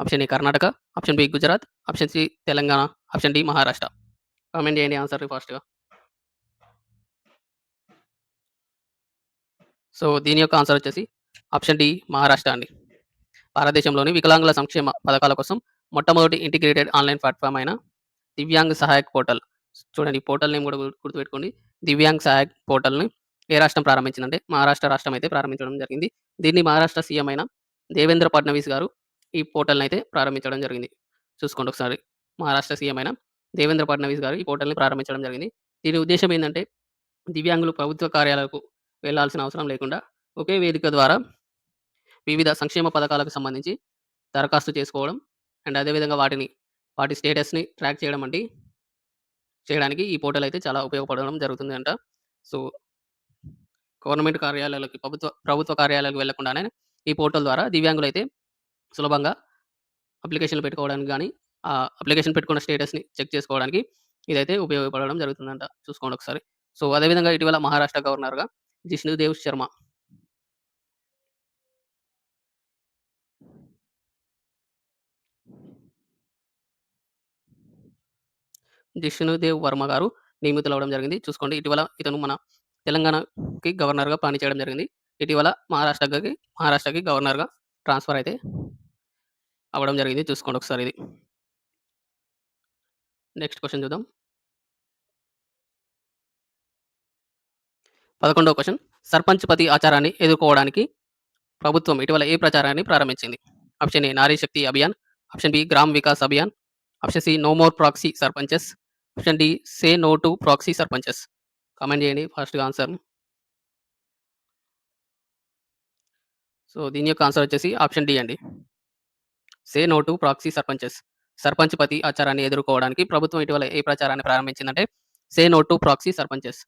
Option A Karnataka, option B Gujarat, option C Telangana, option D Maharashtra. Comment చేయండి ఆన్సర్‌ని ఫాస్ట్‌గా. సో, దీని యొక్క ఆన్సర్ వచ్చేసి ఆప్షన్ డి మహారాష్ట్ర అండి. భారతదేశంలోని వికలాంగుల సంక్షేమ పథకాల కోసం మొట్టమొదటి ఇంటిగ్రేటెడ్ ఆన్‌లైన్ ప్లాట్‌ఫార్మ్ అయిన దివ్యాంగ్ సహాయక్ పోర్టల్. చూడండి పోర్టల్ నేమ్ కూడా గుర్తుపెట్టుకోండి. దివ్యాంగ్ సహాయక్ పోర్టల్‌ని ఏ రాష్ట్రం ప్రారంభించిందంటే మహారాష్ట్ర రాష్ట్రం అయితే ప్రారంభించడం జరిగింది. దీన్ని మహారాష్ట్ర సీఎం అయిన దేవేంద్ర ఫడ్నవీస్ గారు ఈ పోర్టల్‌ని అయితే ప్రారంభించడం జరిగింది. చూసుకోండి ఒకసారి. మహారాష్ట్ర సీఎం అయిన దేవేంద్ర ఫడ్నవీస్ గారు ఈ పోర్టల్‌ని ప్రారంభించడం జరిగింది. దీని ఉద్దేశ్యం ఏందంటే దివ్యాంగులు ప్రభుత్వ కార్యాలయాలకు వెళ్ళాల్సిన అవసరం లేకుండా ఒకే వేదిక ద్వారా వివిధ సంక్షేమ పథకాలకు సంబంధించి దరఖాస్తు చేసుకోవడం అండ్ అదే విధంగా వాటి స్టేటస్‌ని ట్రాక్ చేయడానికి ఈ పోర్టల్ అయితే చాలా ఉపయోగపడడం జరుగుతుందంట. సో, గవర్నమెంట్ కార్యాలయాలకి ప్రభుత్వ కార్యాలయాలకు వెళ్ళకుండానే ఈ పోర్టల్ ద్వారా దివ్యాంగులైతే సులభంగా అప్లికేషన్‌లు పెట్టుకోవడానికి గాని, అప్లికేషన్ పెట్టుకున్న స్టేటస్‌ని చెక్ చేసుకోవడానికి ఇదైతే ఉపయోగపడడం జరుగుతుందంట. చూసుకోండి ఒకసారి. సో, అదే విధంగా ఇటీవల మహారాష్ట్ర గవర్నర్‌గా జిష్ణుదేవ్ శర్మ జిష్ణుదేవ్ వర్మ గారు నియమితులవ్వడం జరిగింది. చూసుకోండి ఇటీవల ఇతను మన తెలంగాణకి గవర్నర్‌గా పనిచేయడం జరిగింది. ఇటీవల మహారాష్ట్రకి గవర్నర్‌గా ట్రాన్స్‌ఫర్ అయితే అవ్వడం జరిగింది. చూసుకోండి ఒకసారి ఇది. నెక్స్ట్ క్వెషన్ చూద్దాం. 11వ క్వెషన్. సర్పంచ్ పతి ఆచారాన్ని ఎదుర్కోవడానికి ప్రభుత్వం ఇటీవల ఏ ప్రచారాన్ని ప్రారంభించింది? Option A Nari Shakti Abhiyan, option B Gram Vikas Abhiyan, option C no more proxy sarpanches, option D say no to proxy sarpanches. Comment చేయండి ఫాస్ట్‌గా ఆన్సర్‌ని. సో, దీని యొక్క ఆన్సర్ వచ్చేసి ఆప్షన్ డి అండి. Say no to proxy sarpanches. Sarpanch పతి ఆచారాన్ని ఎదుర్కోవడానికి ప్రభుత్వం ఇటీవల ఏ ప్రచారాన్ని ప్రారంభించిందంటే say no to proxy sarpanches.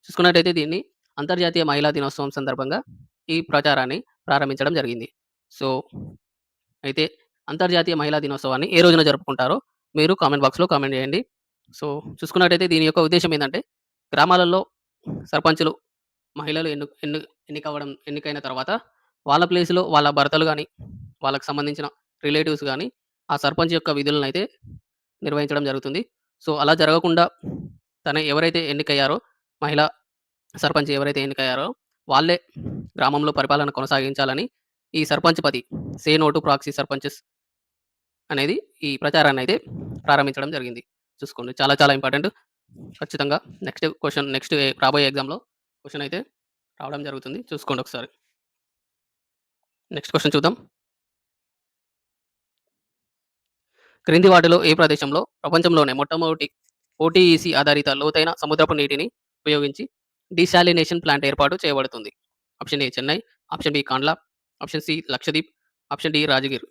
చూసుకున్నట్టయితే దీన్ని అంతర్జాతీయ మహిళా దినోత్సవం సందర్భంగా ఈ ప్రచారాన్ని ప్రారంభించడం జరిగింది. సో, అయితే అంతర్జాతీయ మహిళా దినోత్సవాన్ని ఏ రోజున జరుపుకుంటారో మీరు కామెంట్ బాక్స్‌లో కామెంట్ చేయండి. సో, చూసుకున్నట్టయితే దీని యొక్క ఉద్దేశ్యం ఏందంటే గ్రామాలలో సర్పంచులు మహిళలు ఎన్నికైన తర్వాత వాళ్ళ ప్లేస్‌లో వాళ్ళ భర్తలు గాని, వాళ్ళకి సంబంధించిన రిలేటివ్స్ గాని, ఆ సర్పంచ్ యొక్క విధులనైతే నిర్వహించడం జరుగుతుంది. సో, అలా జరగకుండా ఎవరైతే ఎన్నికయ్యారో మహిళా సర్పంచ్ ఎవరైతే ఎన్నికయ్యారో వాళ్ళే గ్రామంలో పరిపాలన కొనసాగించాలని ఈ సర్పంచ్ పతి సే నో టు ప్రాక్సీ సర్పంచెస్ అనేది ఈ ప్రచారాన్నయితే ప్రారంభించడం జరిగింది. చూసుకోండి. చాలా చాలా ఇంపార్టెంట్. ఖచ్చితంగా నెక్స్ట్ రాబోయే ఎగ్జామ్‌లో క్వెషన్ అయితే రావడం జరుగుతుంది. చూసుకోండి ఒకసారి. నెక్స్ట్ క్వెషన్ చూద్దాం. క్రింది వాటిలో ఏ ప్రదేశంలో ప్రపంచంలోనే మొట్టమొదటి ఓటీఈసీ ఆధారిత లోతైన సముద్రపు నీటిని ఉపయోగించి డీశాలినేషన్ ప్లాంట్ ఏర్పాటు చేయబడుతుంది? Option A Chennai, option B Kandla, option C Lakshadweep, option D Rajgir.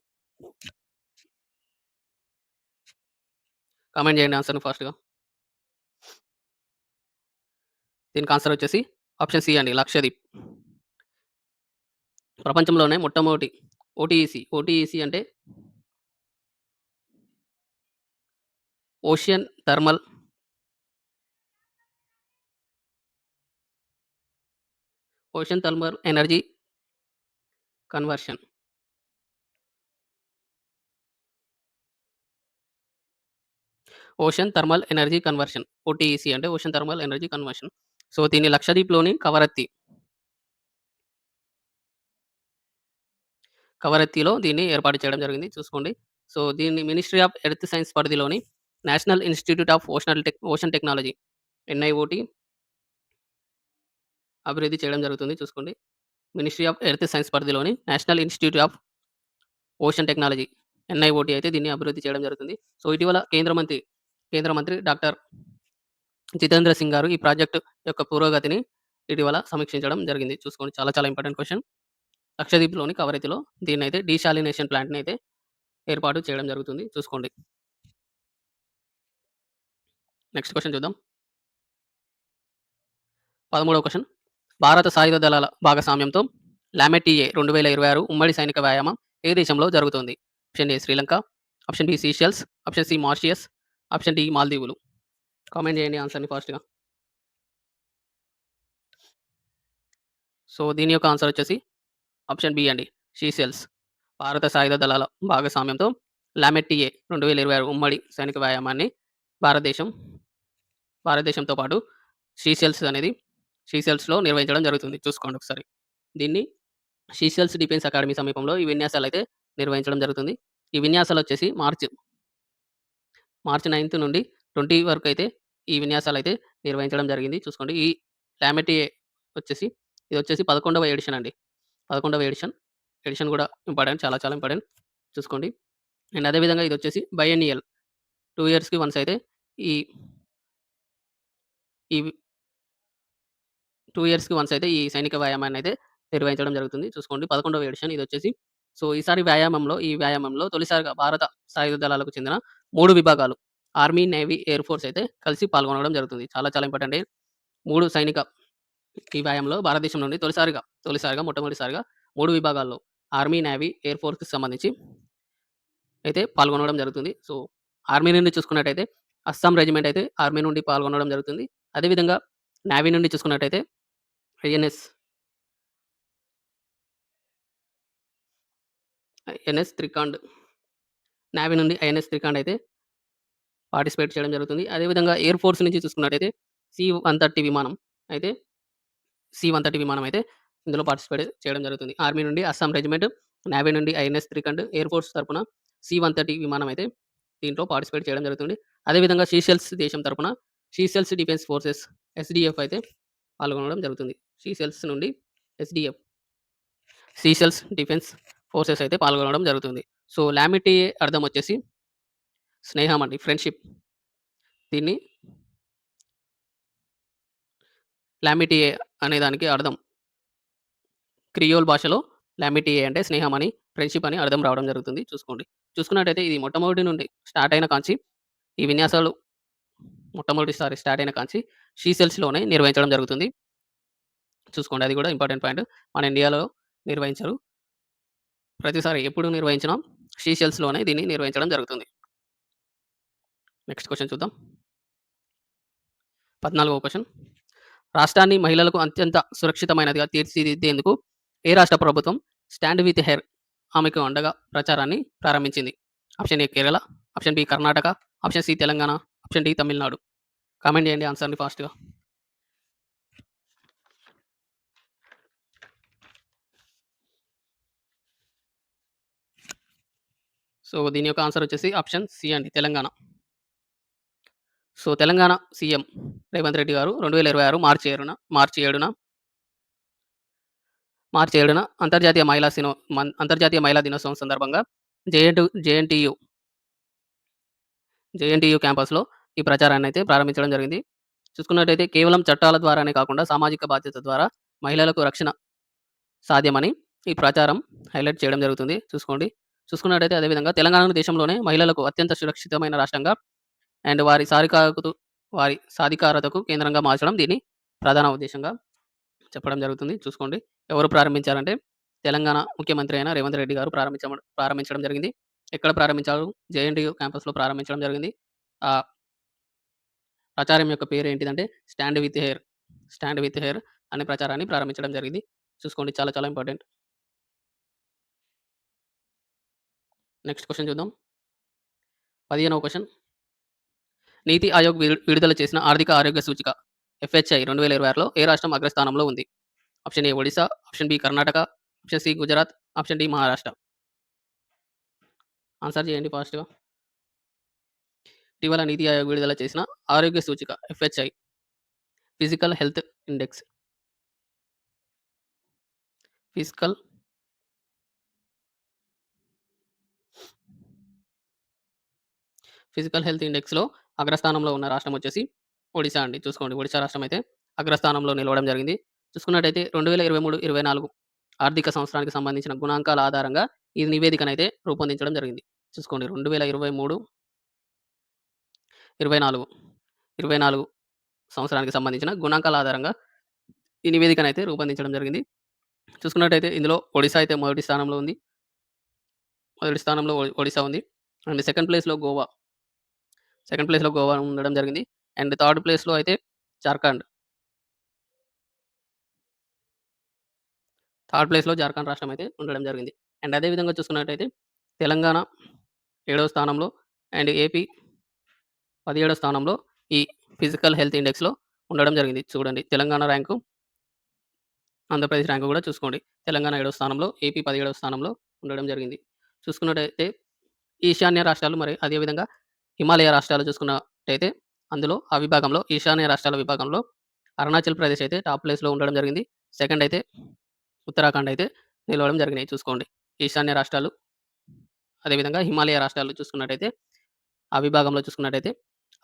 Comment చేయండి ఆన్సర్‌ని ఫాస్ట్‌గా. దీనికి ఆన్సర్ వచ్చేసి ఆప్షన్ సి అండి లక్షద్వీప్. ప్రపంచంలోనే మొట్టమొదటి ఓటీఈసీ అంటే ocean thermal energy conversion. Ocean thermal energy conversion. OTEC అంటే ocean thermal energy conversion. So, దీన్ని లక్షద్వీప్‌లోని కవరత్తిలో దీన్ని ఏర్పాటు చేయడం జరిగింది. చూసుకోండి. సో, దీన్ని మినిస్ట్రీ ఆఫ్ ఎర్త్ సైన్స్ పరిధిలోని national institute of ocean technology NIOT అభివృద్ధి చేయడం జరుగుతుంది. చూసుకోండి. మినిస్ట్రీ ఆఫ్ ఎర్త్ సైన్స్ పరిధిలోని national institute of ocean technology NIOT అయితే దీన్ని అభివృద్ధి చేయడం జరుగుతుంది. సో, ఇటీవల కేంద్ర మంత్రి డాక్టర్ జితేంద్ర సింగ్ గారు ఈ ప్రాజెక్ట్ యొక్క పురోగతిని ఇటీవల సమీక్షించడం జరిగింది. చూసుకోండి. చాలా చాలా ఇంపార్టెంట్ క్వెషన్. లక్షద్వీప్‌లోని కవరత్తిలో దీన్నైతే డీశాలినేషన్ ప్లాంట్‌నైతే ఏర్పాటు చేయడం జరుగుతుంది. చూసుకోండి. నెక్స్ట్ క్వెషన్ చూద్దాం. 13వ క్వెషన్. భారత సాయుధ దళాల భాగస్వామ్యంతో లామెటియే 2026 ఉమ్మడి సైనిక వ్యాయామం ఏ దేశంలో జరుగుతుంది? Option A Sri Lanka, option B Seychelles, option C Mauritius, option D మాల్దీవులు. కామెంట్ చేయండి ఆన్సర్‌ని ఫాస్ట్‌గా. సో, దీని యొక్క ఆన్సర్ వచ్చేసి ఆప్షన్ బి అండి. సీషెల్స్. భారత సాయుధ దళాల భాగస్వామ్యంతో లామెటియే 2026 ఉమ్మడి సైనిక వ్యాయామాన్ని భారతదేశం భారతదేశంతో పాటు సీషెల్స్‌లో నిర్వహించడం జరుగుతుంది. చూసుకోండి ఒకసారి. దీన్ని సీషెల్స్ డిఫెన్స్ అకాడమీ సమీపంలో ఈ విన్యాసాలైతే నిర్వహించడం జరుగుతుంది. ఈ విన్యాసాలొచ్చేసి మార్చ్ 9 నుండి 20 వరకైతే ఈ విన్యాసాలైతే నిర్వహించడం జరిగింది. చూసుకోండి. ఈ లామెటియే ఇదొచ్చేసి 11వ ఎడిషన్ అండి. 11వ ఎడిషన్ కూడా ఇంపార్టెంట్. చాలా చాలా ఇంపార్టెంట్. చూసుకోండి. అండ్ అదే విధంగా ఇదొచ్చేసి బైఎన్నియల్ 2 ఇయర్స్‌కి వన్స్ అయితే ఈ ఈ 2 ఇయర్స్‌కి వన్స్ అయితే ఈ సైనిక వ్యాయామాన్నయితే నిర్వహించడం జరుగుతుంది. చూసుకోండి 11వ ఎడిషన్ ఇదొచ్చేసి. సో, ఈ వ్యాయామంలో తొలిసారిగా భారత సాయుధ దళాలకు చెందిన 3 విభాగాలు ఆర్మీ, నేవీ, ఎయిర్ ఫోర్స్ అయితే కలిసి పాల్గొనడం జరుగుతుంది. చాలా చాలా ఇంపార్టెంట్. 3 సైనిక ఈ వ్యాయామంలో భారతదేశం నుండి మొట్టమొదటిసారిగా 3 విభాగాల్లో ఆర్మీ, నేవీ, ఎయిర్ ఫోర్స్‌కి సంబంధించి అయితే పాల్గొనడం జరుగుతుంది. సో, ఆర్మీ నుండి చూసుకున్నట్టయితే అస్సాం రెజిమెంట్ అయితే ఆర్మీ నుండి పాల్గొనడం జరుగుతుంది. అదేవిధంగా నేవీ నుండి చూసుకున్నట్టయితే ఐఎన్ఎస్ ఐఎన్ఎస్ త్రికాండ్. నేవీ నుండి ఐఎన్ఎస్ త్రికాండ్ అయితే పార్టిసిపేట్ చేయడం జరుగుతుంది. అదేవిధంగా ఎయిర్ ఫోర్స్ నుంచి చూసుకున్నట్టయితే సి-130 విమానం అయితే సి-130 విమానం అయితే ఇందులో పార్టిసిపేట్ చేయడం జరుగుతుంది. ఆర్మీ నుండి అస్సాం రెజిమెంట్, నేవీ నుండి ఐఎన్ఎస్ త్రికండ్, ఎయిర్ ఫోర్స్ తరపున సి-130 విమానం అయితే దీంట్లో పార్టిసిపేట్ చేయడం జరుగుతుంది. అదేవిధంగా సీషెల్స్ దేశం తరపున సీషెల్స్ డిఫెన్స్ ఫోర్సెస్ ఎస్‌డీఎఫ్ అయితే పాల్గొనడం జరుగుతుంది. సీషెల్స్ నుండి ఎస్‌డీఎఫ్ సీషెల్స్ డిఫెన్స్ ఫోర్సెస్ అయితే పాల్గొనడం జరుగుతుంది. సో, లామిటీయే అర్థం వచ్చేసి స్నేహం అండి. ఫ్రెండ్‌షిప్. దీన్ని లామిటీయే అనే దానికి అర్థం క్రియోల్ భాషలో లామిటీయే అంటే స్నేహం అని, ఫ్రెండ్‌షిప్ అని అర్థం రావడం జరుగుతుంది. చూసుకోండి. చూసుకున్నట్టయితే ఇది మొట్టమొదటి నుండి స్టార్ట్ అయిన కాంచి ఈ విన్యాసాలు మొట్టమొదటిసారి స్టార్ట్ అయిన కాంచి సీషెల్స్‌లోనే నిర్వహించడం జరుగుతుంది. చూసుకోండి. అది కూడా ఇంపార్టెంట్ పాయింట్. మన ఇండియాలో నిర్వహించరు. ప్రతిసారి ఎప్పుడు నిర్వహించినా సీషెల్స్‌లోనే దీన్ని నిర్వహించడం జరుగుతుంది. నెక్స్ట్ క్వెషన్ చూద్దాం. 14వ క్వెషన్. రాష్ట్రాన్ని మహిళలకు అత్యంత సురక్షితమైనదిగా తీర్చిదిద్దేందుకు ఏ రాష్ట్ర ప్రభుత్వం స్టాండ్ విత్ హెర్ ఆమెకు అండగా ప్రచారాన్ని ప్రారంభించింది? Option A Kerala, option B Karnataka, option C Telangana, option D Tamil Nadu. Comment చేయండి ఆన్సర్‌ని ఫాస్ట్‌గా. సో, దీని యొక్క ఆన్సర్ వచ్చేసి ఆప్షన్ సి అండి తెలంగాణ. సో, తెలంగాణ సీఎం రేవంత్ రెడ్డి గారు 2026 మార్చి 7న అంతర్జాతీయ మహిళా దినోత్సవం సందర్భంగా జేఎన్‌టీయూ జేఎన్‌టీయూ క్యాంపస్‌లో ఈ ప్రచారాన్నయితే ప్రారంభించడం జరిగింది. చూసుకున్నట్టయితే కేవలం చట్టాల ద్వారానే కాకుండా సామాజిక బాధ్యత ద్వారా మహిళలకు రక్షణ సాధ్యమని ఈ ప్రచారం హైలైట్ చేయడం జరుగుతుంది. చూసుకున్నట్టయితే అదేవిధంగా తెలంగాణను దేశంలోనే మహిళలకు అత్యంత సురక్షితమైన రాష్ట్రంగా అండ్ వారి సాధికారతకు కేంద్రంగా మార్చడం దీని ప్రధాన ఉద్దేశ్యంగా చెప్పడం జరుగుతుంది. చూసుకోండి. ఎవరు ప్రారంభించారంటే తెలంగాణ ముఖ్యమంత్రి అయిన రేవంత్ రెడ్డి గారు ప్రారంభించడం జరిగింది. ఎక్కడ ప్రారంభించారు? జేఎన్‌టీయూ క్యాంపస్‌లో ప్రారంభించడం జరిగింది. ఆహ్, ప్రచారం యొక్క పేరేంటిదంటే స్టాండ్ విత్ హెయిర్ అనే ప్రచారాన్ని ప్రారంభించడం జరిగింది. చూసుకోండి. చాలా చాలా ఇంపార్టెంట్. నెక్స్ట్ క్వెషన్ చూద్దాం. 15వ క్వెషన్. నీతి ఆయోగ్ విడుదల చేసిన ఆర్థిక ఆరోగ్య సూచిక ఎఫ్‌హెచ్‌ఐ 2026లో ఏ రాష్ట్రం అగ్రస్థానంలో ఉంది? Option A Odisha, option B Karnataka, option C Gujarat, option D Maharashtra. Answer చేయండి ఫాస్ట్‌గా. ఇటీవల నీతి ఆయోగ్ విడుదల చేసిన ఆరోగ్య సూచిక FHI physical health index. Physical physical health ఇండెక్స్‌లో అగ్రస్థానంలో ఉన్న రాష్ట్రం వచ్చేసి ఒడిశా అండి. చూసుకోండి. ఒడిశా రాష్ట్రం అయితే అగ్రస్థానంలో నిలవడం జరిగింది. చూసుకున్నట్టయితే 2023, 24 ఆర్థిక సంవత్సరానికి సంబంధించిన గుణాంకాల ఆధారంగా ఈ నివేదికనైతే రూపొందించడం జరిగింది. చూసుకోండి. 2023, 24, 24 సంవత్సరానికి సంబంధించిన గుణాంకాల ఆధారంగా ఈ నివేదికనైతే రూపొందించడం జరిగింది. చూసుకున్నట్టయితే ఇందులో ఒడిశా అయితే మొదటి స్థానంలో ఉంది. మొదటి స్థానంలో ఒడిశా ఉంది. అండ్ సెకండ్ ప్లేస్‌లో గోవా ఉండడం జరిగింది. అండ్ థర్డ్ ప్లేస్‌లో అయితే జార్ఖండ్. థర్డ్ ప్లేస్‌లో జార్ఖండ్ రాష్ట్రం అయితే ఉండడం జరిగింది. అండ్ అదే విధంగా చూసుకున్నట్టయితే తెలంగాణ ఏడవ స్థానంలో అండ్ ఏపీ 17వ స్థానంలో ఈ ఫిజికల్ హెల్త్ ఇండెక్స్‌లో ఉండడం జరిగింది. చూడండి. తెలంగాణ ర్యాంకు, ఆంధ్రప్రదేశ్ ర్యాంకు కూడా చూసుకోండి. తెలంగాణ ఏడవ స్థానంలో, ఏపీ 17వ స్థానంలో ఉండడం జరిగింది. చూసుకున్నట్టయితే ఈశాన్య రాష్ట్రాలు మరి అదేవిధంగా హిమాలయ రాష్ట్రాలు చూసుకున్నట్టయితే అందులో ఆ విభాగంలో ఈశాన్య రాష్ట్రాల విభాగంలో అరుణాచల్ ప్రదేశ్ అయితే టాప్ ప్లేస్‌లో ఉండడం జరిగింది. సెకండ్ అయితే ఉత్తరాఖండ్ అయితే నిలవడం జరిగినాయి చూసుకోండి. ఈశాన్య రాష్ట్రాలు, అదేవిధంగా హిమాలయ రాష్ట్రాలు చూసుకున్నట్టయితే ఆ విభాగంలో చూసుకున్నట్టయితే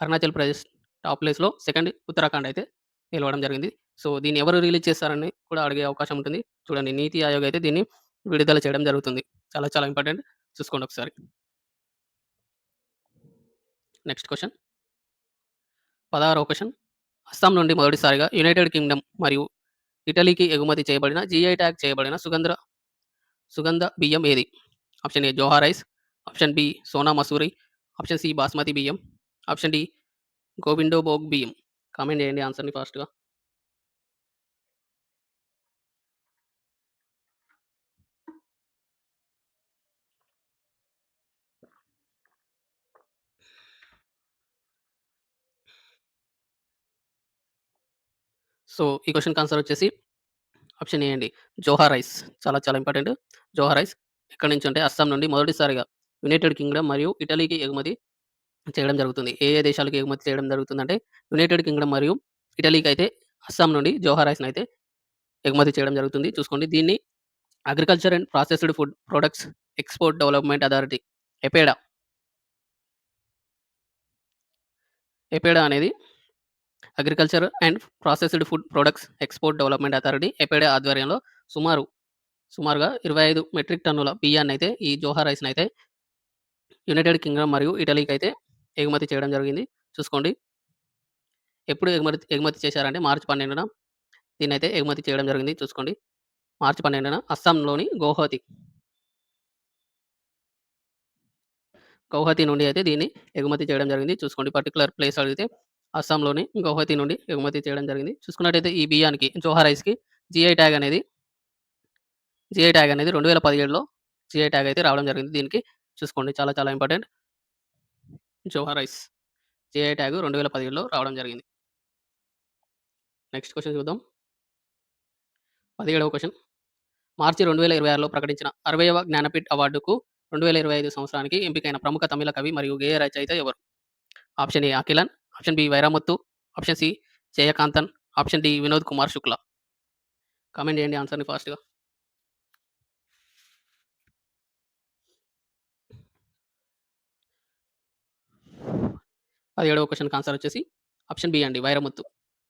అరుణాచల్ ప్రదేశ్ టాప్ ప్లేస్‌లో, సెకండ్ ఉత్తరాఖండ్ అయితే నిలవడం జరిగింది. సో, దీన్ని ఎవరు రిలీజ్ చేస్తారని కూడా అడిగే అవకాశం ఉంటుంది. చూడండి. నీతి ఆయోగ్ అయితే దీన్ని విడుదల చేయడం జరుగుతుంది. చాలా చాలా ఇంపార్టెంట్. చూసుకోండి ఒకసారి. Next question. 16వ క్వెషన్. అస్సాం నుండి మొదటిసారిగా యునైటెడ్ కింగ్‌డమ్ మరియు ఇటలీకి ఎగుమతి చేయబడిన జీఐ ట్యాగ్ చేయబడిన సుగంధ బియ్యం ఏది? Option A Joha rice, option B Sona Masuri, option C Basmati బియ్యం, ఆప్షన్ డి గోవిందోభోగ్ బియ్యం. కామెంట్ చేయండి ఆన్సర్‌ని ఫాస్ట్‌గా. సో, ఈ క్వెషన్‌కి ఆన్సర్ వచ్చేసి ఆప్షన్ ఏ అండి. జోహా రైస్. చాలా చాలా ఇంపార్టెంట్. జోహా రైస్ ఎక్కడి నుంచి అంటే అస్సాం నుండి మొదటిసారిగా యునైటెడ్ కింగ్‌డమ్ మరియు ఇటలీకి ఎగుమతి చేయడం జరుగుతుంది. ఏ ఏ దేశాలకు ఎగుమతి చేయడం జరుగుతుందంటే యునైటెడ్ కింగ్డమ్ మరియు ఇటలీకైతే అస్సాం నుండి జోహర్ రైస్‌నైతే ఎగుమతి చేయడం జరుగుతుంది. చూసుకోండి. దీన్ని agriculture and processed food products export development authority APEDA, APEDA అనేది agriculture and processed food products export development authority APEDA ఆధ్వర్యంలో సుమారు సుమారుగా 25 మెట్రిక్ టన్నుల బియ్యాన్నయితే ఈ జోహర్ రైస్‌నయితే యునైటెడ్ కింగ్డమ్ మరియు ఇటలీకైతే ఎగుమతి చేయడం జరిగింది. చూసుకోండి. ఎప్పుడు ఎగుమతి ఎగుమతి చేశారంటే మార్చి 12న దీన్నైతే ఎగుమతి చేయడం జరిగింది. చూసుకోండి. మార్చి 12న అస్సాంలోని గౌహతి నుండి అయితే దీన్ని ఎగుమతి చేయడం జరిగింది. చూసుకోండి. పర్టిక్యులర్ ప్లేస్ అడిగితే అస్సాంలోని గౌహతి నుండి ఎగుమతి చేయడం జరిగింది. చూసుకున్నట్టయితే ఈ బియ్యానికి జోహర్ రైస్‌కి జీఐ ట్యాగ్ అనేది జీఐ ట్యాగ్ అనేది 2017లో జీఐ ట్యాగ్ అయితే రావడం జరిగింది. దీనికి చూసుకోండి. చాలా చాలా ఇంపార్టెంట్. జోహర్ రైస్ జీఐ ట్యాగ్ 2017లో రావడం జరిగింది. నెక్స్ట్ క్వెషన్ చూద్దాం. 17వ క్వెషన్. మార్చి 2026లో ప్రకటించిన 60వ జ్ఞానపీఠ్ అవార్డుకు 2025 సంవత్సరానికి ఎంపికైన ప్రముఖ తమిళ కవి మరియు గేయ రచయిత ఎవరు? Option A Akilan, option B Vairamuthu, option C Jayakanthan, option D Vinod Kumar Shukla. Comment చేయండి ఆన్సర్‌ని ఫాస్ట్‌గా. 17వ క్వెషన్‌కి ఆన్సర్ వచ్చేసి ఆప్షన్ బి అండి వైరముత్తు.